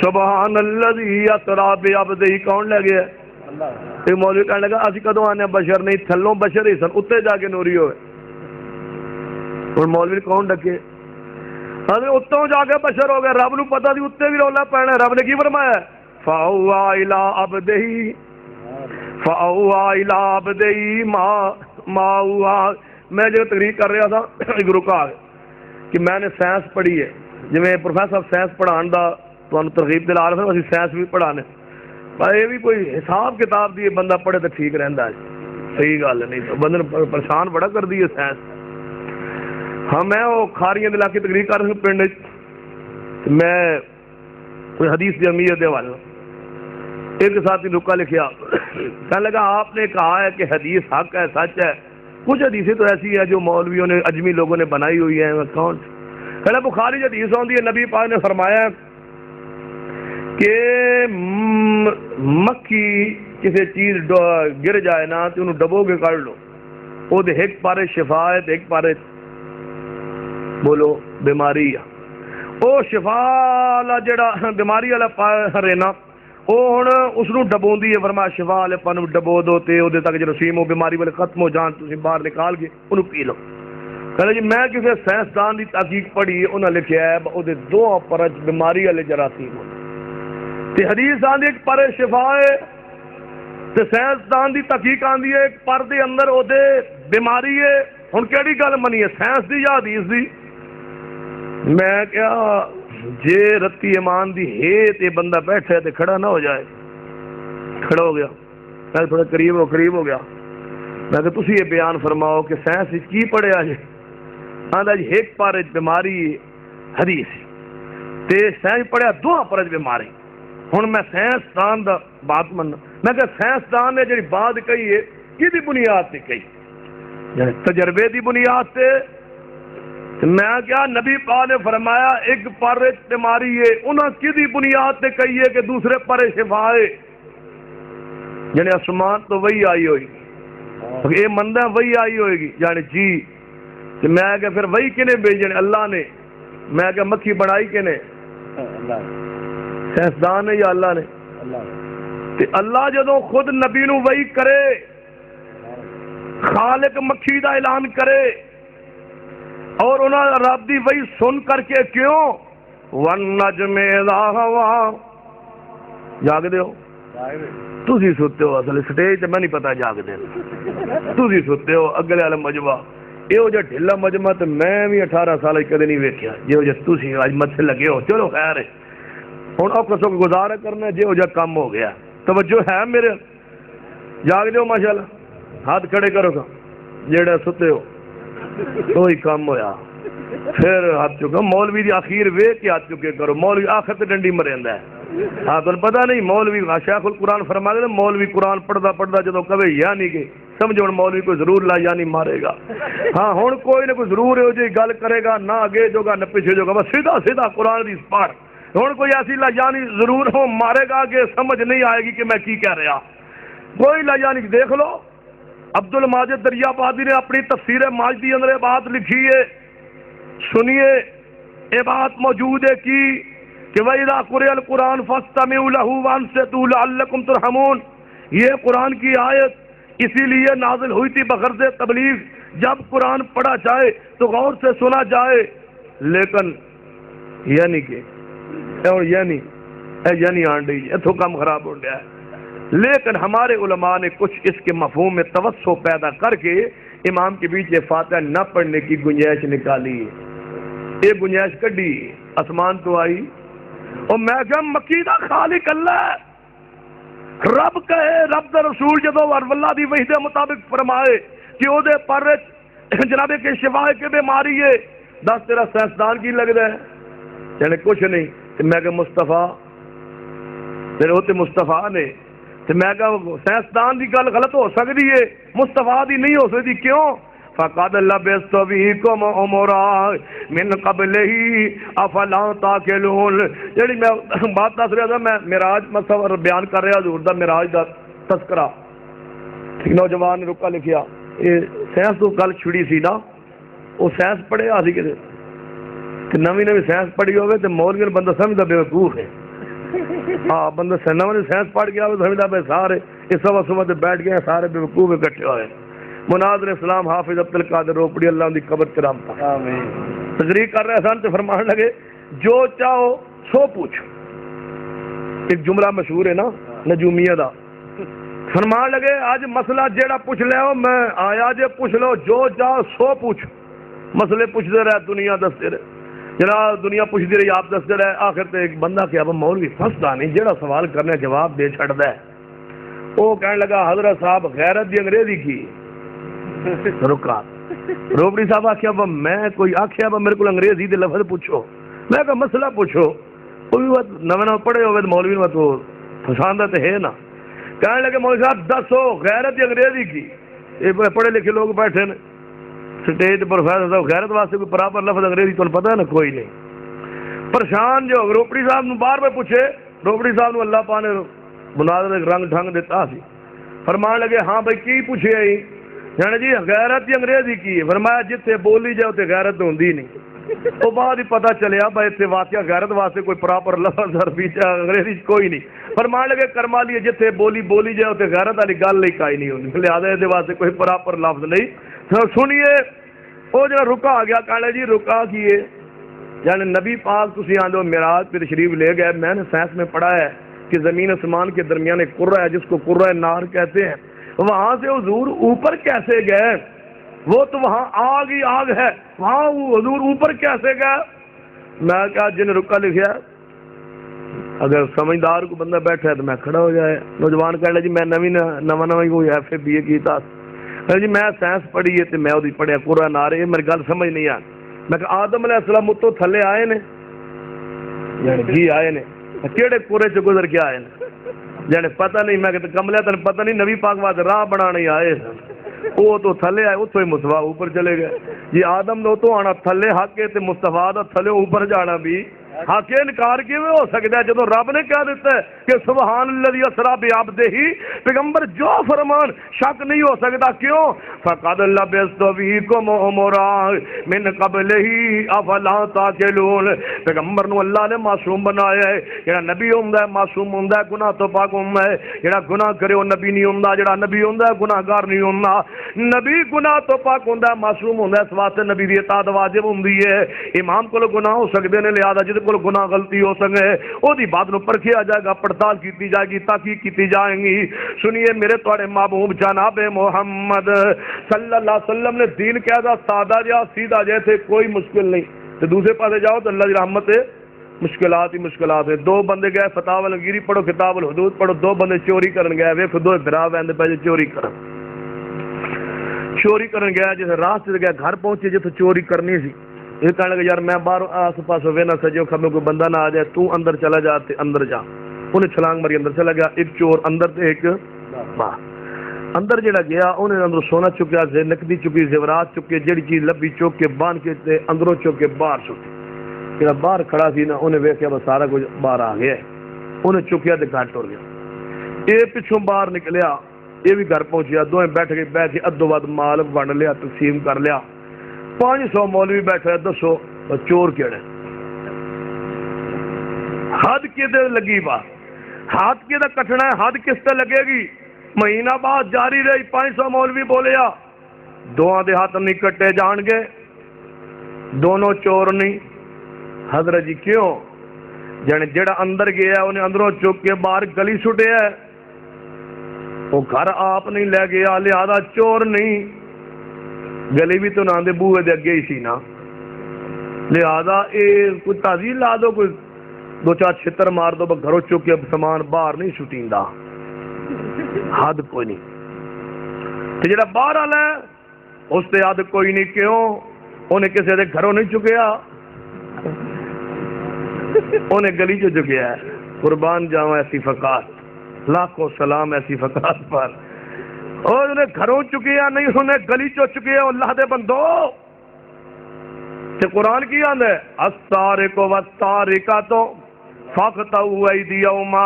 سبحان الذی اسرا بعبدہ، کون لے گیا؟ اللہ۔ ایک مولوی کہنے لگا اسی کدوں آنے بشر نہیں، تھلوں بشر ہی سن، اتنے جا کے نوری ہوئے، اور مولوی کون ڈکے؟ اتوں جا کے بشر ہو گئے، رب نو پتہ سی اتنے بھی رولا پینا، رب نے کی فرمایا فاوحی الی عبدہ فاوحی الی عبدہ ما ہوا۔ میں جو تقریر کر رہا تھا ایک رکا کہ میں نے سائنس پڑھی ہے، جی میں پروفیسر سائنس پڑھان دا تو ترغیب دلا رہا تھا، اسی سائنس بھی پڑھانے پر یہ بھی کوئی حساب کتاب دی بندہ پڑھے تو ٹھیک رہندا ہے، صحیح گل نہیں تو بندے پریشان بڑا کر دی ہے سائنس۔ ہاں میں وہ کھاریاں دلا کے تقریر کر رہا ہوں پنڈ، میں کوئی حدیث دی اہمیت دے والا ایک ساتھ ہی رکا لکھیا، کہنے لگا آپ نے کہا ہے کہ حدیث حق ہے سچ ہے، کچھ حدیثیں تو ایسی ہیں جو مولویوں نے اجمی لوگوں نے بنائی ہوئی ہیں، کون؟ کہنا بخاری حدیث ہوتی ہے، نبی پاک نے فرمایا کہ مکھی کسی چیز گر جائے نا تو انہوں ڈبو کے کر لو، وہ دے ایک پارے شفا ہے ایک پارے بولو بیماری ہے، وہ شفا والا جڑا بیماری والا رہنا وہ ہوں اس ڈبوندی ہے، فرمایا شفا والے پن ڈبو دو تے وہ تک جو رسیم ہو بیماری والے ختم ہو جان، تھی باہر نکال کے انہوں پی لو۔ کہتے جی میں کسی سائنسدان کی تحقیق پڑھی، انہوں نے لکھا ہے وہ دو پرچ بیماری والے جراثیم ہوتے، حدیث آندی ایک پر شفا ہے، سائنسدان کی تحقیق آندی ہے ایک پر دے اندر وہ بیماری ہے، ہوں کہڑی گل منی ہے سائنس دی یا حدیث دی؟ میں کیا جے رتی ایمان دی ہے تے بندہ بیٹھے تے کھڑا نہ ہو جائے، کھڑا ہو گیا، میں تھوڑا قریب ہو گیا، میں کہ تسی یہ بیان فرماؤ کہ سائنس کی پڑھیا جی؟ آندا جی ایک پارج بیماری حدیث تے سائنس پڑھیا دو پارج بیماری، ہن میں سائنس دان دا بات من میں کہ سائنسدان نے جی بات کہی ہے کی بنیاد سے کہی؟ یعنی تجربے دی بنیاد سے۔ میں کیا نبی پاک نے فرمایا ایک پر بیماری ہے، انہاں کی بنیاد سے کہی ہے کہ دوسرے پر شفا ہے؟ یعنی آسمان تو وہی آئی ہوئی، یہ مندہ وہی آئی ہوئے گی؟ یعنی جی۔ میں کہ پھر وہی کنے بھیجنے؟ اللہ نے۔ میں کہ مکھی بنائی کنے؟ سائنسدان نے یا اللہ نے؟ اللہ جدوں خود نبی نو وہی کرے، خالق مکھی دا اعلان کرے، اور انہاں رب دی وہی سن کر کے کیوں وَالنَّجْمِ إِذَا هَوَىٰ جاگ دے ہو؟ تُسی ستے ہو، اصل سٹیج تے میں نہیں پتا جاگ دے، تُسی ستے ہو اگلے والا مجمع یہ ہو جا ڈھلا مجمع تے میں بھی 18 سال کدے نہیں ویکھیا جے ہو جا تُسی اج متھے لگے ہو۔ چلو خیر ہے، ہن اوکھا سوکھ گزارا کرنا جے ہو جا کام ہو گیا۔ توجہ ہے میرے؟ جاگ دے ہو ماشاءاللہ، ہاتھ کھڑے کرو گا جیڑا ستے ہو وہی کام ہویا۔ پھر ہاتھ چکا مولوی دی آخیر ویکھ کے ہاتھ چکے کرو، مولوی آخر تے ڈنڈی مریندا ہے۔ ہاں تمہیں پتہ نہیں مولوی شیخ القرآن فرما دے مولوی قرآن پڑھدا پڑھدا جدوں کہے یعنی کہ سمجھو مولوی کوئی ضرور لا یعنی مارے گا۔ ہاں ہن کوئی نہ کوئی ضرور ہو جی گل کرے گا، نہ اگے جو گا نہ پیچھے جو گا، بس سیدھا سیدھا قرآن دی پڑھ۔ ہن کوئی ایسی لا یعنی ضرور ہو مارے گا کہ سمجھ نہیں آئے گی کہ میں کی کہہ رہا۔ کوئی لا یعنی دیکھ لو عبد الماجد دریابادی نے اپنی تفسیر ماجدی اندر یہ بات لکھی ہے، سنیے یہ بات موجود ہے کہ وَإِذَا قُرِئَ الْقُرْآنُ فَاسْتَمِعُوا لَهُ وَأَنصِتُوا لَعَلَّكُمْ تُرْحَمُونَ، یہ قرآن کی آیت اسی لیے نازل ہوئی تھی بغرض تبلیغ، جب قرآن پڑھا جائے تو غور سے سنا جائے۔ لیکن یعنی کہ یعنی آنڈی اتھو کام خراب ہو گیا ہے۔ لیکن ہمارے علماء نے کچھ اس کے مفہوم میں توسع پیدا کر کے امام کے بیچ فاتحہ نہ پڑھنے کی گنجائش نکالی، یہ گنجائش کڈی آسمان تو آئی۔ اور میں کہ مکی دا خالق اللہ ہے، رب کہے رب دا رسول جدو اللہ دی وحی دے مطابق فرمائے کہ او دے پر جناب کے شفا کے بیماری ہے، دس تیرا سائنسدان کی لگتا ہے؟ یعنی کچھ نہیں۔ میں کہ مصطفیٰ میرے ہوتے مصطفیٰ نے، میں کہ سائنسدان دی گل غلط ہو سکتی ہے، مصطفیٰ دی نہیں ہو سکتی، کیوں؟ فَقَدْ لَبِثْتُ فِيكُمْ عُمُرًا مِنْ قَبْلِهِ أَفَلَا تَعْقِلُونَ۔ یعنی میں بات دس رہا تھا، میں معراج مصور بیان کر رہا حضور دا معراج دا تذکرہ، نوجوان نے رکا لکھیا یہ سائنس تو گل چھڑی سی نا، وہ سائنس پڑھیا سی کہ نویں سائنس پڑھی ہوئے تو مولوی بندہ سمجھتا بے وقوف ہے۔ ہاں بندہ نویں سائنس پڑھ گیا وہ سمجھتا بے سارے اس صبح صبح سے بیٹھ گئے سارے بے وقوف اکٹھے ہوئے۔ مناظر اسلام حافظ عبد القادر روپڑی اللہ دی قبر کرام تقریر کر رہے سن تو فرمان لگے جو چاہو سو پوچھو، ایک جملہ مشہور ہے نا نجومیہ دا، فرمان لگے آج مسئلہ جیڑا پوچھ لے ہو میں آیا جے پوچھ لو، جو چاہو سو پوچھو، مسئلے پوچھتے رہے دنیا دستے رہے، جناب دنیا پوچھتی رہی آپ دستے رہے، آخر تے ایک بندہ کہ اب مولوی فسدا نہیں جیڑا سوال کرنے جواب دے چھڑدا ہے، وہ کہنے لگا حضرت صاحب غیرت دی انگریزی کی رکا روپڑی صاحب آخیا با میں کوئی آخیا با میرے کو انگریزی دے لفظ پوچھو، میں کہا مسئلہ پوچھو، وہ بھی بات نویں پڑھے ہوئے مولوی میں تو پسندہ تو ہے نا، کہنے لگے مولوی صاحب دسو غیرت دی انگریزی کی، یہ پڑھے لکھے لوگ بیٹھے نا سٹیج پروفیسر صاحب غیرت واسطے کوئی پراپر لفظ انگریزی تو پتہ ہے نا کوئی نہیں، پریشان جو روپڑی صاحب نو بار بار پوچھے، روپڑی صاحب نو اللہ پاک نے مناظر رنگ ڈھنگ دیتا سی، فرمان لگے ہاں بھائی کی پوچھے آئی، یعنی جی غیرت دی انگریزی کی ہے، فرمایا جتھے بولی جائے تے غیرت ہوندی نہیں، وہ بعد ہی پتہ چلیا بھائی اتنے واقعہ غیرت واسطے کوئی پراپر لفظ عربی انگریزی کوئی نہیں، فرمان لگے کرما لیے جتھے بولی جائے تے غیرت والی گل ہی کائی نہیں ہوندی، لہذا اس واسطے کوئی پراپر لفظ نہیں۔ سنیے وہ جو رکا آ گیا کہنے جی رکا کیے، یعنی نبی پاک تسی آندو معراج پہ تشریف لے گئے، میں نے سائنس میں پڑھا ہے کہ زمین آسمان کے درمیان ایک قرہ ہے جس کو قرہ نار کہتے ہیں، وہاں سے حضور اوپر کیسے گئے؟ وہ تو وہاں آگ ہی آگ ہے، وہاں حضور اوپر کیسے گئے؟ میں کہا جن رکا لکھیا اگر سمجھدار کو بندہ بیٹھا ہے تو میں کھڑا ہو جائے۔ نوجوان کہنے جی میں نواں کوئی ایف اے بی اے کیتا جی میں سائنس پڑھی ہے تو میں وہ پڑھیا قرآن نارے، میری گل سمجھ نہیں آ، میں کہا آدم علیہ السلام اتوں تھلے آئے نے جی آئے نے کہڑے قرے چ گزر کے آئے نے؟ جانے پتہ نہیں میں کہ کملیا تن پتہ نہیں نبی پاک واسطے راہ بنانے آئے وہ تو تھلے آئے اتوں ہی مصطفیٰ اوپر چلے گئے جی آدم نے تو آنا تھلے حق کے تے مصطفیٰ دا تھلے اوپر جانا بھی حق انکار کیویں ہو سکتا ہے جدو رب نے کہہ دیتا ہے کہ سبحان الذی اسری بعبدہ پیغمبر جو فرمان شک نہیں ہو سکتا کیوں فقد لبثت فیکم عمرا من قبلہ افلا تعقلون پیغمبر نو اللہ نے معصوم بنایا ہے جڑا نبی ہوندا ہے معصوم ہوندا ہے گناہ تو پاک ہوندا ہے جڑا گناہ کرے وہ نبی نہیں ہوندا جڑا نبی ہوندا ہے گناہگار نہیں ہوندا نبی گناہ تو پاک ہوندا ہے معصوم ہوندا ہے اس واسطے نبی دی اطاعت واجب ہوندی ہے امام کو گناہ ہو سکدے نے لہذا جے کو گناہ غلطی ہو سکے وہ دی بات نو پرکھیا جائے گا پڑتال کیتی جائے گی تحقیق کیتی جائیں گی سنیے میرے تواڈے محبوب جناب محمد صلی اللہ علیہ وسلم نے دین کہہ دا سادہ جا سیدھا جیسے کوئی مشکل نہیں تو دوسرے پاسے جاؤ تو اللہ کی رحمت ہے مشکلات ہی مشکلات ہے دو بندے گئے فتاوی الگیری پڑھو کتاب الحدود پڑھو دو بندے چوری کرن گئے ویکھ دو برا ویندے پے چوری کرن گیا جیسے راستے سے گیا گھر پہنچے جتھے چوری کرنی سی یہ کہنے لگا یار میں باہر آس پاس ہوئے نہ سجو کھبے کوئی بندہ نہ آ جائے تو اندر چلا جا تے اندر جا انہیں چھلانگ ماری اندر چلا گیا ایک چور اندر تے ایک باہر اندر جڑا گیا انہیں اندر سونا چکیا سے نقدی چکی زیورات چکے جڑی چیز لبی چوک کے بان کے تے اندروں چوک کے باہر سٹی جڑا باہر کھڑا سی نا انہیں ویکھیا بس سارا کچھ باہر آ گیا انہیں چکیا تے گھر ٹر گیا یہ پچھوں باہر نکلیا یہ بھی گھر پہنچیا دوئیں بیٹھ کے ادو ود مال ونڈ لیا تقسیم کر لیا 500 مولوی بیٹھے دسو چور کیڑے حد کدے لگی با حد کدے کٹنا ہے حد کس تے لگے گی مہینہ بعد جاری رہی 500 مولوی بولیا دواں دے ہاتھ نہیں کٹے جان گے دونوں چور نہیں حضرت جی کیوں جانے جڑا اندر گیا انہیں اندروں چک کے باہر گلی سٹیا ہے وہ گھر آپ نہیں لے گیا لہذا چور نہیں گلی بھی تو نہ دے بوئے دے اگے ہی سی نا لہذا کوئی تعزیل لا دو کوئی دو چار چھتر مار دو گھروں چک کے سامان باہر نہیں سٹیندا حد کوئی نہیں تو جڑا باہر والا ہے اس تے حد کوئی نہیں کیوں انہیں کسی دے گھروں نہیں چکیا انہیں گلی جو چکیا ہے قربان جاواں ایسی فقات لاکھوں سلام ایسی فقات پر اور انہیں گھروں چکے یا نہیں انہیں گلی چو چکے ہیں اللہ دے بندو کہ قرآن کی آن ہے السارق والسارقۃ فاقطعوا ایدیہما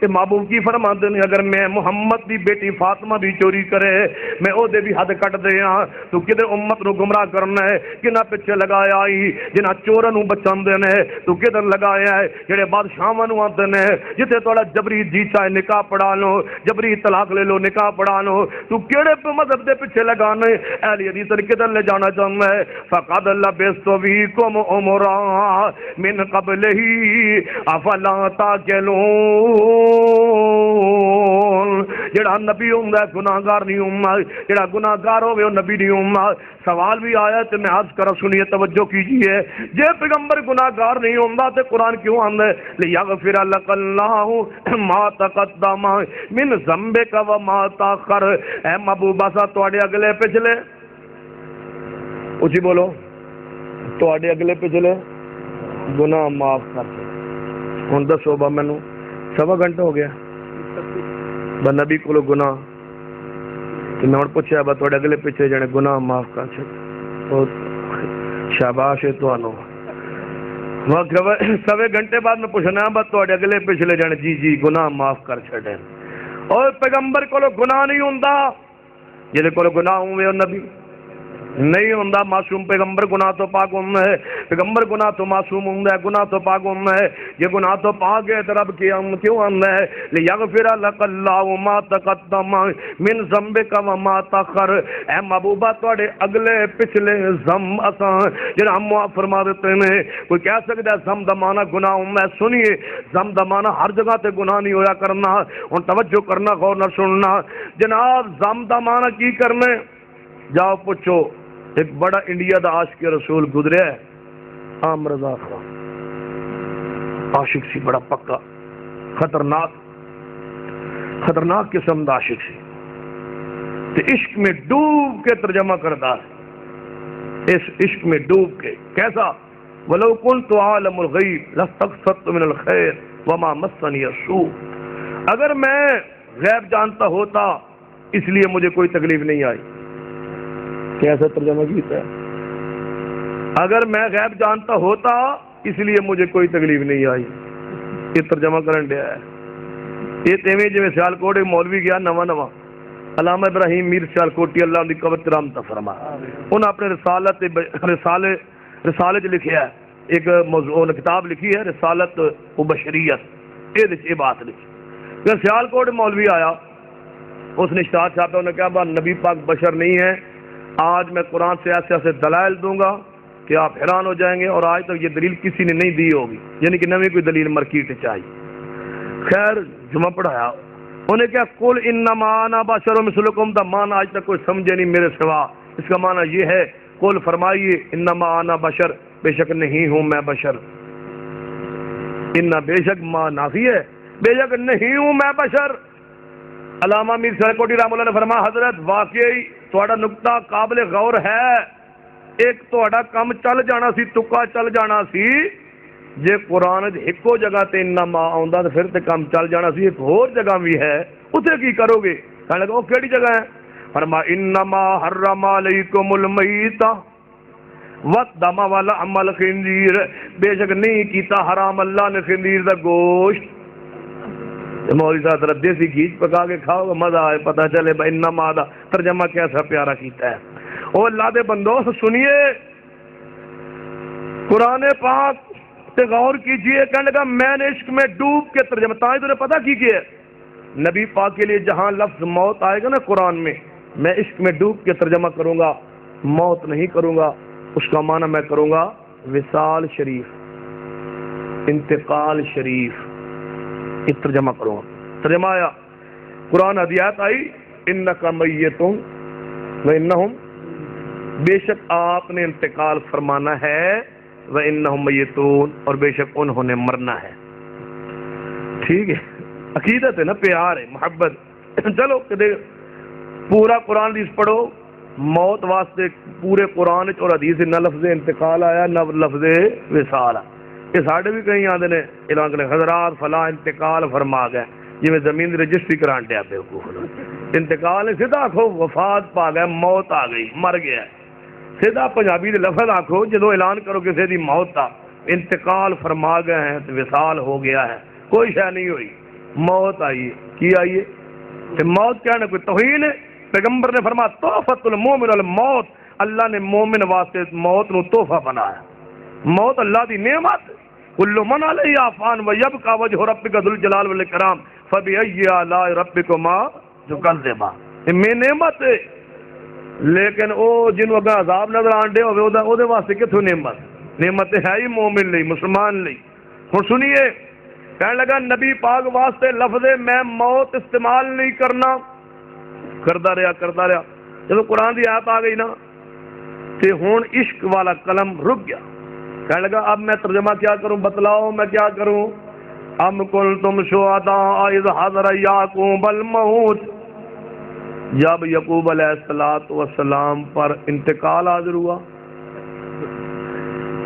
کہ محبوب کی فرماتے ہیں اگر میں محمد دی بیٹی فاطمہ بھی چوری کرے میں او دے بھی حد کٹ دے ہاں تو کدھر امت نو گمراہ کرنا ہے کنہ پیچھے لگایا آئی جنہ چورا نو بچان دینے تو کدھر لگایا ہے جڑے بادشاہاں نو آتے نے جتے توڑا جبری جی چاہے نکاح پڑھا لو جبری طلاق لے لو نکاح پڑھا لو تو کیڑے پہ مذہب دے پیچھے لگانے اہل حدیث کدھر لے جانا چاہتا ہے فقد لبثت فیکم عمرا من قبلہ افلا تعقلون جڑا نبی ہوندا ہے گناہگار نہیں ہوندا جڑا گناہگار ہوے وہ نبی نہیں ہوندا سوال بھی آیا تے میں عرض کرا سنیے توجہ کیجئے جے پیغمبر گناہگار نہیں ہوندا تے قرآن کیوں آندا ہے لیغفر لک اللہ ما تقدم من ذنبک وما تاخر اے محبوب اسا تواڈے اگلے پچھلے اونچی بولو تواڈے اگلے پچھلے گناہ معاف کر دے ہوں دسو با مینو 1.25 گھنٹہ ہو گیا با نبی کو گناہ کہ میں پوچھا با تھوڑے اگلے پیچھے جانے گناہ معاف کر چھڑ شاباش ہے تو آنو 1.25 گھنٹے بعد میں پوچھنا با تھوڑے اگلے پچھلے جانے جی گناہ معاف کر چھڑے اور پیغمبر کو گناہ نہیں ہوندہ جلے کو گناہ ہوئے اور نبی نہیں ہوندہ معصوم پیغمبر گناہ تو پاک ہوندہ ہے پیغمبر گناہ تو معصوم ہوندہ ہے گناہ تو پاک ہوندہ ہے یہ گناہ تو پاک ہے رب کیوں ہوندہ ہے لیغفر لک اللہ ما تقدم من ذنبک وما تاخر اے محبوبہ تواڈے اگلے پچھلے ذنب اساں جنہاں ہم معاف فرما دیتے ہیں کوئی کہہ سکتا ہے ذنب دا معنی گناہ ہوندہ ہے سنیے ذنب دا معنی ہر جگہ تے گناہ نہیں ہویا کرنا ان توجہ کرنا غور نہ سننا جناب ذنب دا معنی کی کرنے جاؤ پوچھو ایک بڑا انڈیا دا عاشق رسول گزرے ہے عام رضا خان عاشق سی بڑا پکا خطرناک قسم دا عاشق سی تے عشق میں ڈوب کے ترجمہ کرتا ہے اس عشق میں ڈوب کے کیسا وَلَوْ كُنْتُ عَالَمُ الْغَيْبِ لَاسْتَكْثَرْتُ مِنَ الْخَيْرِ وَمَا مَسَّنِيَ السُّوءُ اگر میں غیب جانتا ہوتا اس لیے مجھے کوئی تکلیف نہیں آئی. کیسا ترجمہ کیتا ہے؟ اگر میں غیب جانتا ہوتا اس لیے مجھے کوئی تکلیف نہیں آئی. یہ ترجمہ کرن دیا ہے. یہ تیویں جی سیالکوٹ مولوی گیا نواں علامہ ابراہیم میر سیالکوٹی اللہ ان کی قبر کرام تا فرما. انہوں اپنے رسالے لکھیا ہے ایک موضوع کتاب لکھی ہے رسالت و بشریت. یہ بات لکھی کہ سیالکوٹ مولوی آیا اس نے اشتہار چھاپا. انہوں نے کہا نبی پاک بشر نہیں ہے. آج میں قرآن سے ایسے ایسے دلائل دوں گا کہ آپ حیران ہو جائیں گے اور آج تک یہ دلیل کسی نے نہیں دی ہوگی. یعنی کہ نئی کوئی دلیل مارکیٹ چاہیے. خیر جمعہ پڑھایا. انہیں کیا قل انما انا بشر مثلکم دا معنی آج تک کوئی سمجھے نہیں میرے سوا. اس کا معنی یہ ہے قل فرمائیے انما انا بشر بے شک نہیں ہوں میں بشر. ان بے شک ما نافی ہے بے شک نہیں ہوں میں بشر. علامہ میر سیالکوٹی رحمہ اللہ نے فرمایا حضرت واقعی تھوڑا نقطہ قابل غور ہے. ایک تھوڑا کم چل جانا سی تکا چل جانا سی جے قرآن ایکو جگہ تے انما آندا تے پھر تے کم چل جانا سی. ایک اور جگہ بھی ہے اتنے کی کرو گے؟ کہنے لگا وہ کیڑی جگہ ہے؟ فرمایا انما حرم علیکم المیت والدم ولحم الخنزیر. بے شک نہیں کیتا حرام اللہ نے خنزیر دا گوشت. مولوی صاحب ذرا دیسی گھیچ پکا کے کھاؤ گا مزہ آئے پتہ چلے بھائی انما دا ترجمہ کیسا پیارا کیتا ہے. او اللہ دے بندو سنیے قرآن پاک تے غور کیجئے. کہنے لگا میں نے عشق میں ڈوب کے ترجمہ تاں تو نے پتہ کی ہے نبی پاک کے لیے جہاں لفظ موت آئے گا نا قرآن میں عشق میں ڈوب کے ترجمہ کروں گا. موت نہیں کروں گا. اس کا معنی میں کروں گا وصال شریف انتقال شریف. یہ ترجمہ کروں گا. ترجمہ آیا قرآن حدیات آئی انکا میتون وانہم بے شک آپ نے انتقال فرمانا ہے وانہم میتون اور بے شک انہوں نے مرنا ہے. ٹھیک ہے عقیدت ہے نا پیار ہے محبت. چلو کہ پورا قرآن حدیث پڑھو موت واسطے پورے قرآن اور حدیث نہ لفظ انتقال آیا نہ لفظ وصال آیا. یہ ساڑھے بھی کہیں آدھے نے اعلان کرنے حضرات فلاں انتقال فرما گئے جی میں زمین رجسٹری کران دیا بیوقوف. انتقال سیدھا آکھو وفات پا گئے موت آ گئی مر گیا. سیدھا پنجابی دے لفظ آکھو جدو اعلان کرو کسی دی موت تا انتقال فرما گئے ہیں تو وصال ہو گیا ہے. کوئی شے نہیں ہوئی موت آئی. کی آئیے موت کیا نہ کوئی توہین ہے. پیغمبر نے فرمایا تحفۃ المومن الموت. اللہ نے مومن واسطے موت نو تحفہ بنایا. موت اللہ دی نعمت. کل من علیہا فان ویبقى وجہ ربک ذو الجلال والاکرام فبأی آلاء ربکما تکذبان. میں نعمت ہے لیکن او جنوں اگر عذاب نظر آن دے ہوے او دے واسطے کتھوں نعمت ہے ہی مومن لئی مسلمان لئی. ہن سنیے کہنے لگا نبی پاک واسطے لفظ میں موت استعمال نہیں کرنا. کردا رہا جب قرآن دی آیت آ گئی نا تے ہن عشق والا قلم رک گیا. کہنے لگا اب میں ترجمہ کیا کروں بتلاؤ میں کیا کروں. ام کنتم شہداء اذ حضر یعقوب الموت. جب یعقوب علیہ السلام پر انتقال حاضر ہوا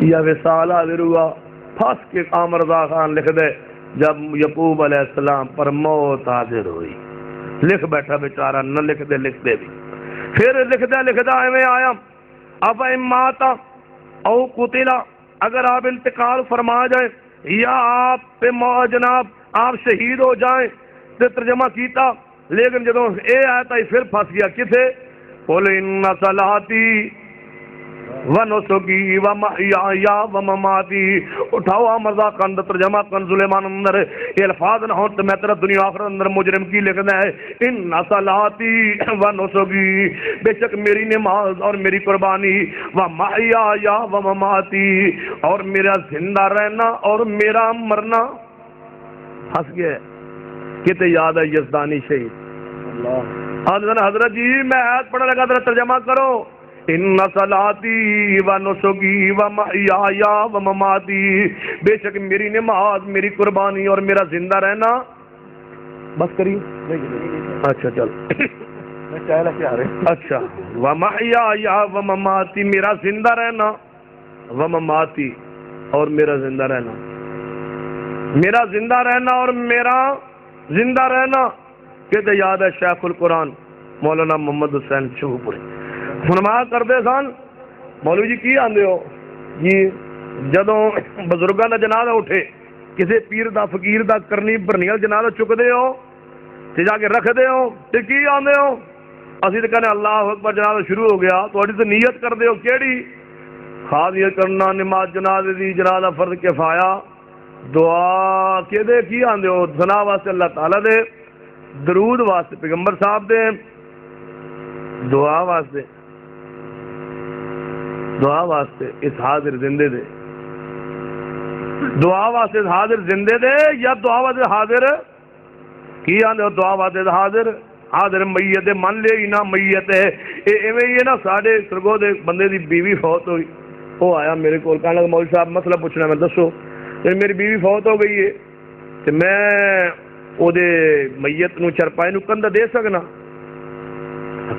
یا وصال حاضر ہوا. پھنس کے قام رضا خان لکھ دے جب یعقوب علیہ السلام پر موت حاضر ہوئی. لکھ بیٹھا بیچارہ نہ لکھ دے بھی. پھر لکھدا ایویں آیا اب اماتا او قتلا. اگر آپ انتقال فرما جائیں یا آپ پہ جناب آپ شہید ہو جائیں تو ترجمہ کیتا. لیکن جدوں اے آتا ہی پھر پھنس گیا کتے قل ان صلاتی ونسکی ومحیای ومماتی. اٹھاؤ مرزا کند ترجمہ کن سلیمان اندر یہ الفاظ نہ ہو تو میں تیرا دنیا آخرت اندر مجرم کی لکھنا ہے. ان صلاتی ونسکی بے شک میری نماز اور میری قربانی ومحیای ومماتی اور میرا زندہ رہنا اور میرا مرنا. ہنس گئے کتے یاد ہے یزدانی شہید حضرت جی میں آیت پڑھنے لگا ذرا ترجمہ کرو. ان صلاتی و نسکی و محیای و مماتی بے شک میری نماز میری قربانی اور میرا زندہ رہنا. بس کریے اچھا چل اچھا و محیای و مماتی میرا زندہ رہنا و مماتی اور میرا زندہ رہنا. میرا زندہ رہنا اور میرا زندہ رہنا کہ یاد ہے شیخ القرآن مولانا محمد حسین شوہ پوری فرمایا کرتے سن مولوی جی کی آندے ہو جی جدوں بزرگاں دا جنازہ اٹھے کسی پیر دا فقیر دا کرنی برنیل جنازہ چکدے ہو تے جا کے رکھ دے ہو تے کی آندے ہو اسی تے کہنے اللہ اکبر جنازہ شروع ہو گیا تہاڈی تے نیت کردے ہو کیڑی حاضر کرنا نماز جنازے دی جنازہ فرض کفایہ دعا کہ دے کی آندے ہو ثنا واسطے اللہ تعالی دے درود واسطے پیغمبر صاحب دے دعا واسطے اس حاضر زندے دے دعا واسطے اس حاضر زندے دے یا دعا واسطے حاضر کی آندے ہو دعا واسطے حاضر میت دے من لے نہ میت ہے ایویں ہی ہے نا ساڈے سرگو دے بندے دی بیوی فوت ہوئی وہ آیا میرے کول کہنے لگا مولوی صاحب مسئلہ پوچھنا میں دسو میری بیوی فوت ہو گئی ہے تے میں او دے میت نو چرپائی نو کندھا دے سکنا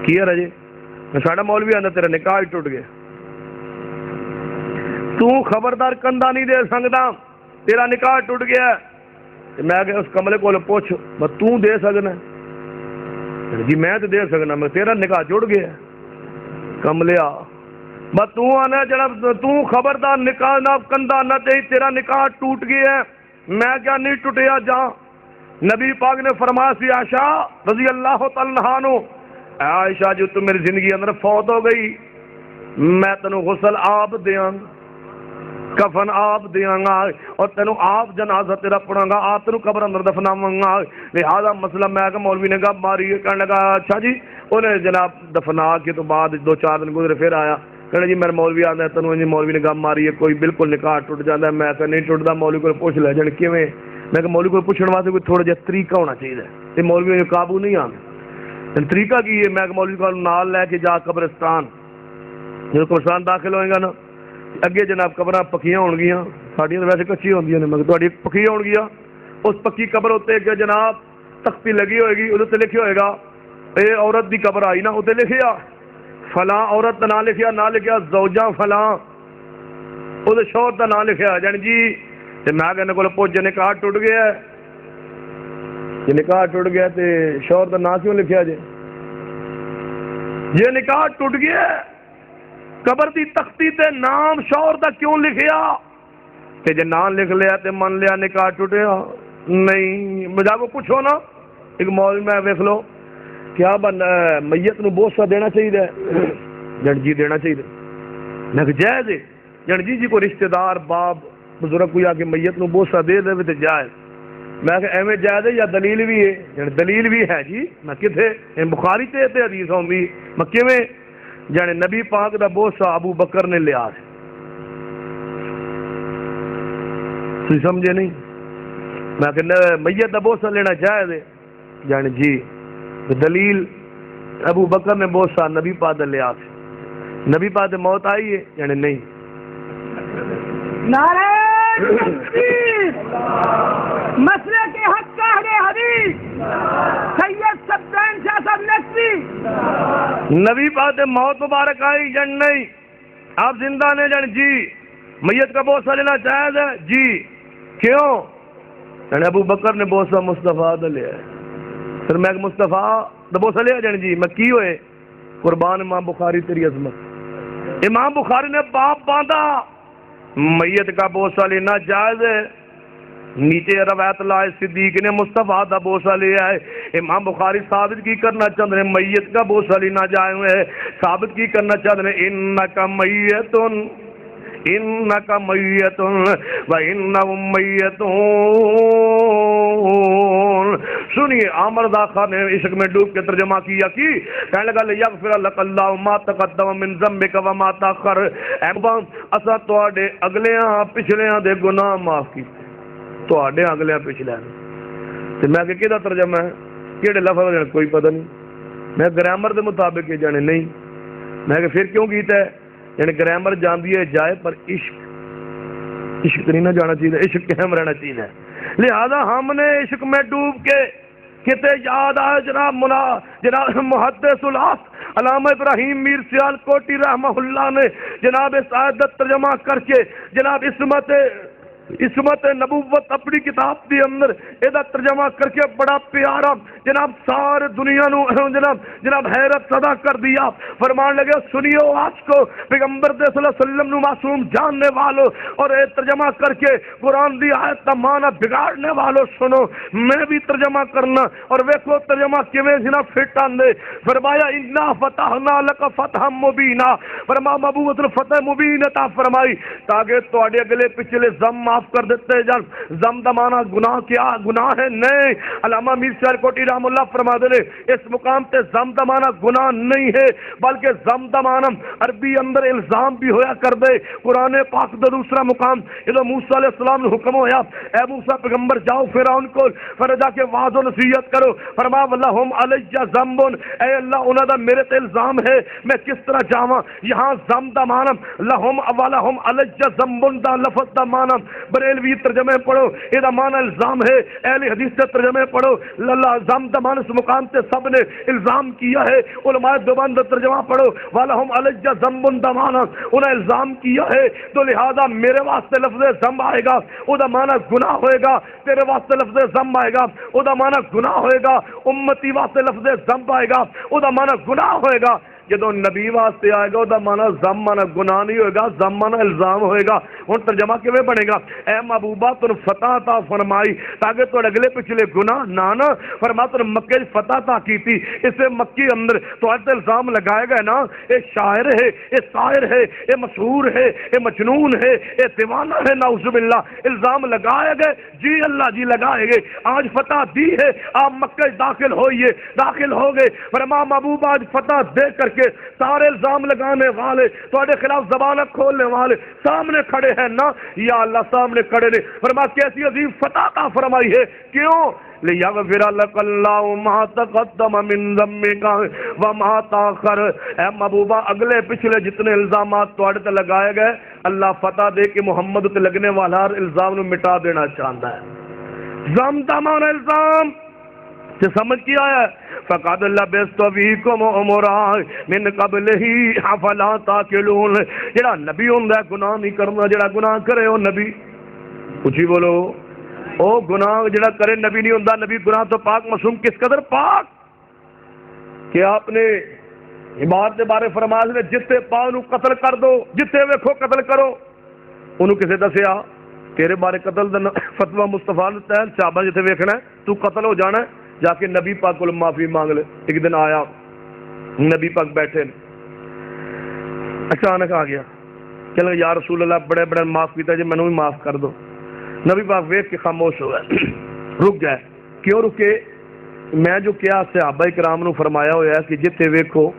کی ہے رجے ساڈا مولوی آندا تیرا نکاح ہی ٹوٹ گیا تو خبردار کندھا نہیں دے سکدا تیرا نکاح ٹوٹ گیا تے میں کہ اس کملے کول پوچھ میں تو دے سکنا جی میں تے دے سکنا میں تیرا نکاح جڑ گیا کملیا بس تو آنا جناب تو خبردار نکاح نہ کندھا نہ دے تیرا نکاح ٹوٹ گیا ہے میں کیا نہیں ٹوٹیا جا نبی پاک نے فرمایا سی عائشہ رضی اللہ تعالی عنہ عائشہ جو تم میری زندگی اندر فوت ہو گئی میں تینوں غسل آپ دیاں کفن آپ دیاں گا اور تینوں آپ جنازہ تیرا پڑھاں گا آپ تینوں قبر اندر دفناواں گا لہذا مسئلہ میں کہ مولوی نے گپ ماری کہنے لگا اچھا جی انہیں جناب دفنا کے تو بعد 2-4 دن گزرے پھر آیا کہنے جی میرا مولوی آندا ہے تینوں جی مولوی نے گپ ماری ہے کوئی بالکل نکاح ٹوٹ جاندا ہے میں کہ نہیں ٹوٹدا مولوی کو پوچھ لے جن کیویں میں کہ مولوی کو پوچھنے واسطے کوئی تھوڑا جہا طریقہ ہونا چاہیے تے مولوی نے قابو نہیں آندا طریقہ کی ہے میں کہ مولوی کو نال لے کے جا قبرستان جب قبرستان داخل ہوئے گا نا اگے جناب قبراں پکیاں ہون گیاں ساڈیاں ویسے کچی ہوندیاں نے مگر تہاڈی پکی ہون گیاں اس پکی قبر اتنے کہ جناب تختی لگی ہوئے گی ادھر لکھیا ہوئے گا اے عورت دی قبر آئی نا اتنے لکھیا فلاں عورت کا نام لکھیا نہ لکھیا زوجہ فلاں وہ شوہر کا نام لکھیا جان جی تے میں کہنے کو پوچھ نکاح ٹوٹ گیا ہے جی نکاح ٹوٹ گیا تے شوہر کا نام کیوں لکھیا جی یہ نکاح ٹوٹ گیا قبر دی تختی تے نام شوہر دا کیوں لکھیا کہ جے نام لکھ لیا تے من لیا نکاح ٹوٹیا نہیں مجھا کو پوچھو نا ایک مولوی میں دیکھ لو کیا میت نو بوسہ دینا چاہیے جن جی دینا چاہیے میں کہ جائز ہے جن جی کو رشتہ دار باپ بزرگ کوئی آ کے میت نو بوسہ دے دے تے جائز میں کہ ایویں جائز ہے یا دلیل بھی ہے جن دلیل بھی ہے جی میں کتنے بخاری تے حدیث ہوندی میں کیویں جانے نبی پاک دا بوسہ ابو بکر نے لیا ہے تسی سمجھے نہیں میں کہ میت دا بوسہ لینا جائز ہے جانے جی دلیل ابو بکر نے بوسہ نبی پاک دا لیا ہے نبی پاک دے موت آئی ہے یعنی نہیں نعرہ تکبیر مسئلے کے حق اہل حدیث سید سبدین شاہ صاحب نقوی نبی پاک دے موت مبارک آئی یا نہیں آپ زندہ نے جان جی میت کا بوسہ لینا جائز ہے جی کیوں یعنی ابو بکر نے بوسہ مصطفیٰ دا لیا ہے پھر میں مصطفیٰ دا بوسہ لیا جان جی میں کی ہوئے قربان امام بخاری تیری عظمت امام بخاری نے باپ باندھا میت کا بوسہ لینا جائز ہے نیچے روایت لائے صدیق نے مصطفیٰ دا بوسہ لیا ہے امام بخاری ثابت کی کرنا چاہتے ہیں میت کا بوسہ لینا جائز ہے ثابت کی کرنا چاہتے ہیں انکا میتن انکا میتن و انہم میتون سنیے عامر داخل نے عشق میں ڈوب کے ترجمہ کیا کی کہنے لگا لیغفر لک اللہ ما تقدم من ذنبک و ما تاخر اے اسا تواڈے اگلیاں پچھلیاں دے گناہ معاف کیتے تواڈے اگلیاں پچھلیاں تے میں کہ کیدا ترجمہ ہے کیڑے لفظ ہیں کوئی پتہ نہیں میں گرامر دے مطابق یہ جانے نہیں میں کہ پھر کیوں کیتا ہے یعنی گرامر جاندی ہے جائے پر عشق نہیں نہ جانا چاہیے عشق قائم رہنا چاہیے لہذا ہم نے عشق میں ڈوب کے کتے یاد آئے جناب محدث الاصل علامہ ابراہیم میر سیال کوٹی رحمہ اللہ نے جناب سعادت ترجمہ کر کے جناب عصمت عصمت نبوت اپنی کتاب کے اندر یہ ترجمہ کر کے بڑا پیارا جناب سارے دنیا نو جناب حیرت صدا کر دیا. فرمان لگے سنیو آج کو پیغمبر صلی اللہ علیہ وسلم نو معصوم جاننے والو اور یہ ترجمہ کر کے قرآن دی آیت کا معنی بگاڑنے والو سنو. میں بھی ترجمہ کرنا اور ویکھو ترجمہ کیویں جناب فٹ آندے. فرمایا انا فتحنا لک فتحا مبینا. فرما نبوت الفتح مبین عطا فرمائی تاکہ تواڈے اگلے پچھلے ذم معاف کر دیتے جان. ذم دا معنی گناہ کیا گناہ ہے نہیں. علامہ میر شیر کوٹی رحم اللہ فرما دے اس مقام تے ذم دا معنی گناہ نہیں ہے بلکہ ذم دا معنی عربی اندر الزام بھی ہویا کر دے. قرآن پاک دا دوسرا مقام جدو موسیٰ علیہ السلام نے حکم ہویا اے موسیٰ پیغمبر جاؤ فرعون کو پھر جا کے واعظ و نصیحت کرو. فرما ولہم علیہ ذنب اے اللہ انہاں دا میرے تے الزام ہے میں کس طرح جاواں. یہاں ذم دا معنی لہم ولہم علیہ ذنب دا لفظ دا معنی بریلوی ترجمے پڑھو یہ دا معنی الزام ہے. اہل حدیث سے ترجمے پڑھو اللہ ذم دا معنی اس مقام سے سب نے الزام کیا ہے. علماء دیوبند ترجمہ پڑھو ولہم علیہ ذنب دا معنی انہیں الزام کیا ہے تو لہذا میرے واسطے لفظ ذنب آئے گا او دا معنی گناہ ہوئے گا. تیرے واسطے لفظ ذنب آئے گا او دا معنی گناہ ہوئے گا. امتی واسطے لفظ ذنب آئے گا او دا معنی گناہ ہوئے گا. جدو نبی واسطے آئے گا دا مانا ذم مانا گناہ نہیں ہوئے گا ذم مانا الزام ہوئے گا. ہن ترجمہ کیویں بنے گا اے محبوبہ تن فتح عطا فرمائی تاکہ تو اگلے پچھلے گناہ نہ فرما تن مکے فتح عطا کیتی اسے مکی اندر تو الزام لگائے گا نا اے شاعر ہے اے شاعر ہے اے مسحور ہے اے مجنون ہے اے دیوانہ ہے نعوذ باللہ. الزام لگائے گئے جی اللہ جی لگائے گئے. آج فتح دی ہے آپ مکے داخل ہوئیے داخل ہو گئے. فرما محبوبہ آج فتح دے کر کے سارے الزام لگانے والے تواڈے خلاف زبان کھولنے والے سامنے کھڑے ہیں نا یا اللہ سامنے کھڑے نے. فرما کیسی عظیم فتح عطا فرمائی ہے کیوں لیغفر لک اللہ ما تقدم من ذنبک وما تاخر. اے محبوبہ اگلے پچھلے جتنے الزامات تواڈے تے لگائے گئے اللہ فتح دے کے محمد تے لگنے والا ہر الزام نو مٹا دینا چاہتا ہے. ذم تمام الزام سے سمجھ کیا ہے فقد لبثت فیکم عمرا من قبلہ افلا تعقلون. جڑا نبی ہوندا ہے گناہ نہیں کرنا جڑا گناہ کرے او نبی اچھی بولو او گناہ جڑا کرے نبی نہیں ہوندا. نبی گناہ تو پاک معصوم کس قدر پاک کہ آپ نے عبادت کے بارے فرمایا نے جتے پاؤ نو قتل کر دو جتے ویکھو قتل کرو. انہوں کسے دسیا تیرے بارے قتل دا فتوی مصطفیٰ نے دتا ہے صحابہ جتے ویکھنا ہے تو قتل ہو جانا ہے جا کے نبی پاک کو معافی مانگ لے. ایک دن آیا نبی پاک بیٹھے اچانک آ گیا کہ یا رسول اللہ بڑے بڑے معاف کیتا جی مینوں بھی معاف کر دو. نبی پاک ویکھ کے خاموش ہو گئے رک گئے. کیوں رکے میں جو کیا صحابہ کرام نو فرمایا ہوا ہے کہ جتھے ویکھو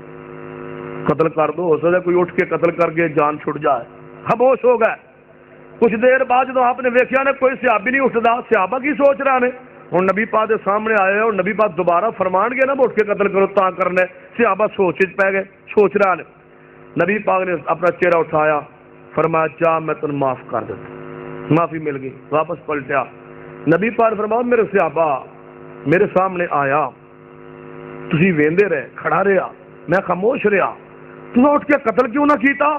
قتل کر دو. ہو سکتا ہے کوئی اٹھ کے قتل کر کے جان چھٹ جائے. خاموش ہو گئے. کچھ دیر بعد جب آپ نے ویکھیا نے کوئی صحابی نہیں اٹھتا صحابہ کی سوچ رہا نے اور نبی پاک دے سامنے آئے اور نبی پاک دوبارہ فرمان گے نا اٹھ کے قتل کرو تا کرنا ہے. صحابہ سوچ پہ گئے سوچ رہا نے. نبی پاک نے اپنا چہرہ اٹھایا فرمایا جا میں تن معاف کر دیتا. معافی مل گئی واپس پلٹیا. نبی پاک فرمایا میرے صحابہ میرے سامنے آیا تسی ویندے رہے کھڑا رہا میں خاموش رہا تو اٹھ کے قتل کیوں نہ کیتا.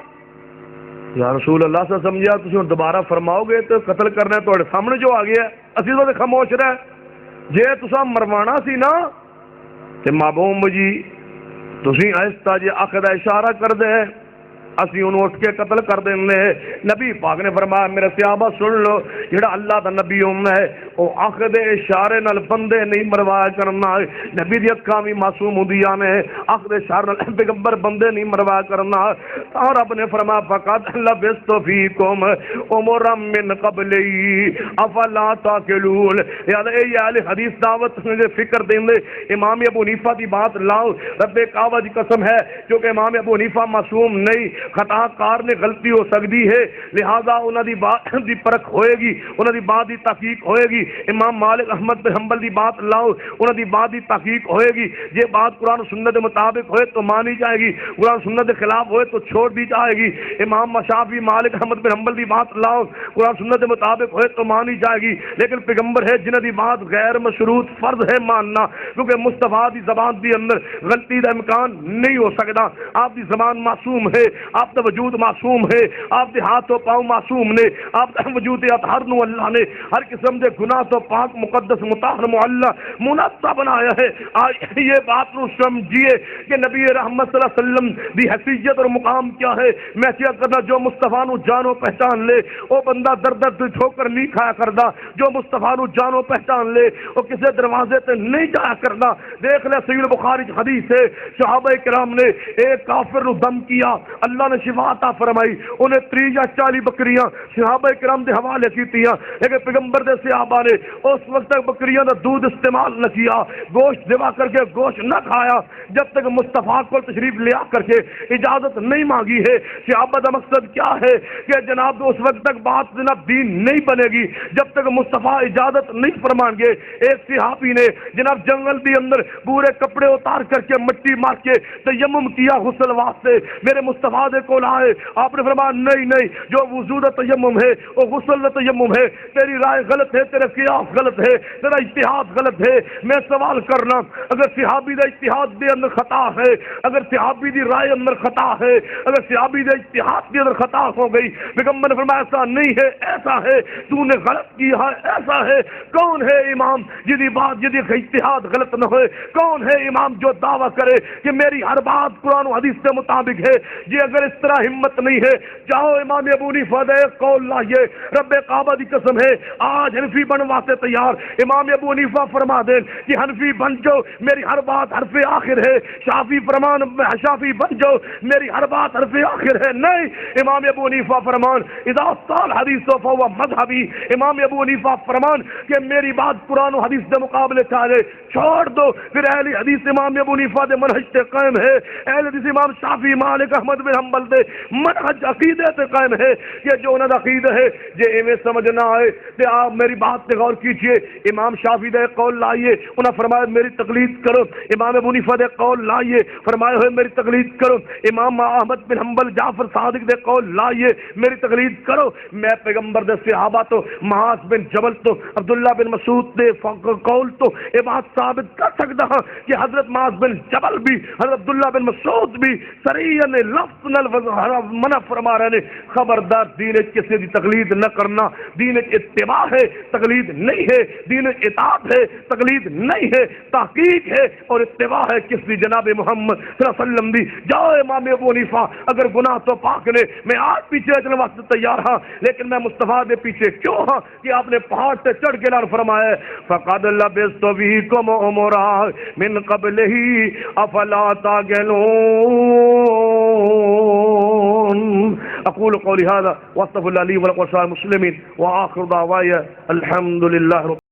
یا رسول اللہ سے سمجھا تسی دوبارہ فرماؤ گے تو قتل کرنا ہے تواڈے سامنے جو آ گیا ہے اسی تو خاموش رہے. جے تسا مروانا سی نا تے محبوب جی تسی آہستہ جی اکھ دا اشارہ کر دے اسی انہوں اٹھ کے قتل کر دیں. نبی پاک نے فرمایا میرے صحابہ سن لو جڑا اللہ دا نبی ہے وہ اکھ دے اشارے نال بندے نہیں مروایا کرنا. نبی دی اکھاں بھی معصوم ہوندیاں نے اکھ دے اشارے نال پیغمبر بندے نہیں مروایا کرنا. اور رب نے فرمایا فقط لبثت فیکم عمرا من قبلی افلا تعقلون. یاد اے اہل حدیث دعوت نے فکر دیندے امام ابو حنیفہ دی بات لاؤ رب کعبہ دی قسم ہے جو کہ امام ابو حنیفہ معصوم نہیں خطا کار نے غلطی ہو سکتی ہے لہذا انہاں دی بات دی پرکھ ہوئے گی انہاں دی بات دی تحقیق ہوئے گی. امام مالک احمد بن حنبل دی بات لاؤ، انہاں دی بات دی تحقیق ہوئے گی، جے بات قرآن و سنت کے مطابق ہوئے تو مانی جائے گی، قرآن و سنت کے خلاف ہوئے تو چھوڑ دی جائے گی۔ امام شافعی مالک احمد بن حنبل دی بات لاؤ، قرآن سنت کے مطابق ہوئے تو مانی جائے گی، لیکن پیغمبر ہے جنہاں دی بات غیر مشروط فرض ہے ماننا، کیونکہ مصطفیٰ دی زبان دی اندر غلطی دا امکان نہیں ہو سکتا۔ آپ دی زبان معصوم ہے، آپ دا وجود معصوم ہے، آپ دے ہاتھ و پاؤں معصوم نے، آپ دا وجود اطہر نو اللہ نے ہر قسم دے گناہ تو پاک مقدس مطہر معلی منزہ بنایا ہے۔ آج یہ بات نو سمجھیے کہ نبی رحمت صلی اللہ علیہ وسلم دی حیثیت اور مقام کیا ہے۔ میں کیا کرنا جو مصطفیٰ نو جانو پہچان لے وہ بندہ در در ٹھوکر نہیں کھایا کردا، جو مصطفیٰ نو جانو پہچان لے وہ کسی دروازے تے نہیں جایا کردا۔ دیکھ لے صحیح بخاری حدیث ہے، صحابہ کرام نے ایک کافر نو دم کیا، اللہ نے شفا عطا فرمائی، انہیں 30 یا 40 بکریاں صحابہ کرام دے حوالے کیتیاں، لیکن پیغمبر دے صحابہ نے اس وقت تک بکریاں دا دودھ استعمال نہ کیا، گوشت ذبح کر کے گوشت نہ کھایا جب تک مصطفیٰ کو تشریف لیا کر کے اجازت نہیں مانگی ہے۔ صحابہ دا مقصد کیا ہے کہ جناب اس وقت تک بات جناب دین نہیں بنے گی جب تک مصطفیٰ اجازت نہیں فرمان گے۔ ایک صحابی نے جناب جنگل دی اندر پورے کپڑے اتار کر کے مٹی مار کے تیمم کیا غسل واسطے، میرے مصطفیٰ دے کول آئے، آپ نے فرمایا نہیں نہیں، جو وضو دا تیمم ہے وہ غسل دا تیمم ہے، تیری رائے غلط ہے، تیرا قیاس غلط ہے، تیرا اجتہاد غلط ہے۔ میں سوال کرنا، اگر صحابی دا اجتہاد دے اندر خطا ہے، اگر صحابی دی رائے اندر خطا ہے، اگر صحابی دے اجتہاد کے اندر خطا ہو گئی، پیغمبر نے فرمایا ایسا نہیں ہے، ایسا ہے، تو نے غلط کیا ہے، ایسا ہے۔ کون ہے امام جدی بات جدی اجتہاد غلط نہ ہوئے؟ کون ہے امام جو دعویٰ کرے کہ میری ہر بات قرآن و حدیث سے مطابق ہے؟ جی اگر اس طرح ہمت نہیں ہے، جاؤ امام ابو حنیفہ دے قول لائیے، رب کعبہ دی قسم ہے آج حنفی بن واسطے تیار۔ امام ابو حنیفہ فرما دیں کہ حنفی بن جاؤ، میری ہر بات حرف آخر ہے۔ شافعی فرمان شافعی بن جاؤ، میری ہر بات حرف آخر ہے۔ نہیں، امام ابو حنیفہ فرمان اذا صال حدیث فهو مذہبی، امام ابو حنیفہ فرمان کہ میری بات قرآن و حدیث کے مقابلے چاہے چھوڑ دو، پھر اہل حدیث امام ابو حنیفہ دے منہج تے قائم ہے، اہل حدیث امام شافعی مالک احمد بن حنبل دے منہج عقیدے تے قائم ہے کہ جو انہاں دا عقیدہ ہے جے ایویں سمجھ نہ آئے تے آپ میری بات تے غور کیجئے۔ امام شافعی دے قول لائیے، انہاں فرمایا میری تقلید کرو، امام ابو حنیفہ دے قول لائیے، فرمائے ہوئے میری تقلید کرو، امام احمد بن حنبل جعفر صادق دے قول لائیے، میری تقلید کرو۔ میں پیغمبر دے صحابہ تو معاذ بن جبل تو عبداللہ بن مسعود دے قول تو یہ بات ثابت کر سکتا ہوں کہ حضرت معاذ بن جبل بھی حضرت عبداللہ بن مسعود بھی صریحاً لفظ منع فرما رہے ہیں، خبردار دین کسی دی تقلید نہ کرنا، دین اتباع ہے تقلید نہیں ہے، دین اطاعت ہے تقلید نہیں ہے، تحقیق ہے اور اتباع ہے کس دی جناب محمد صلی اللہ علیہ وسلم دی۔ جاؤ امام ابو حنیفہ اگر گناہ تو پاک نے، میں آج پیچھے چلنے واسطے تیار ہاں، لیکن میں مصطفیٰ دے پیچھے کیوں ہاں کہ آپ نے پہاڑ سے چڑھ کے اعلان فرمایا ہے فقد لبثت فیکم عمرا من قبلہ افلا تعقلون۔ اقول قولی هذا واستغفر الله لي ولكم ولسائر المسلمين واخر دعوایا الحمد للہ رب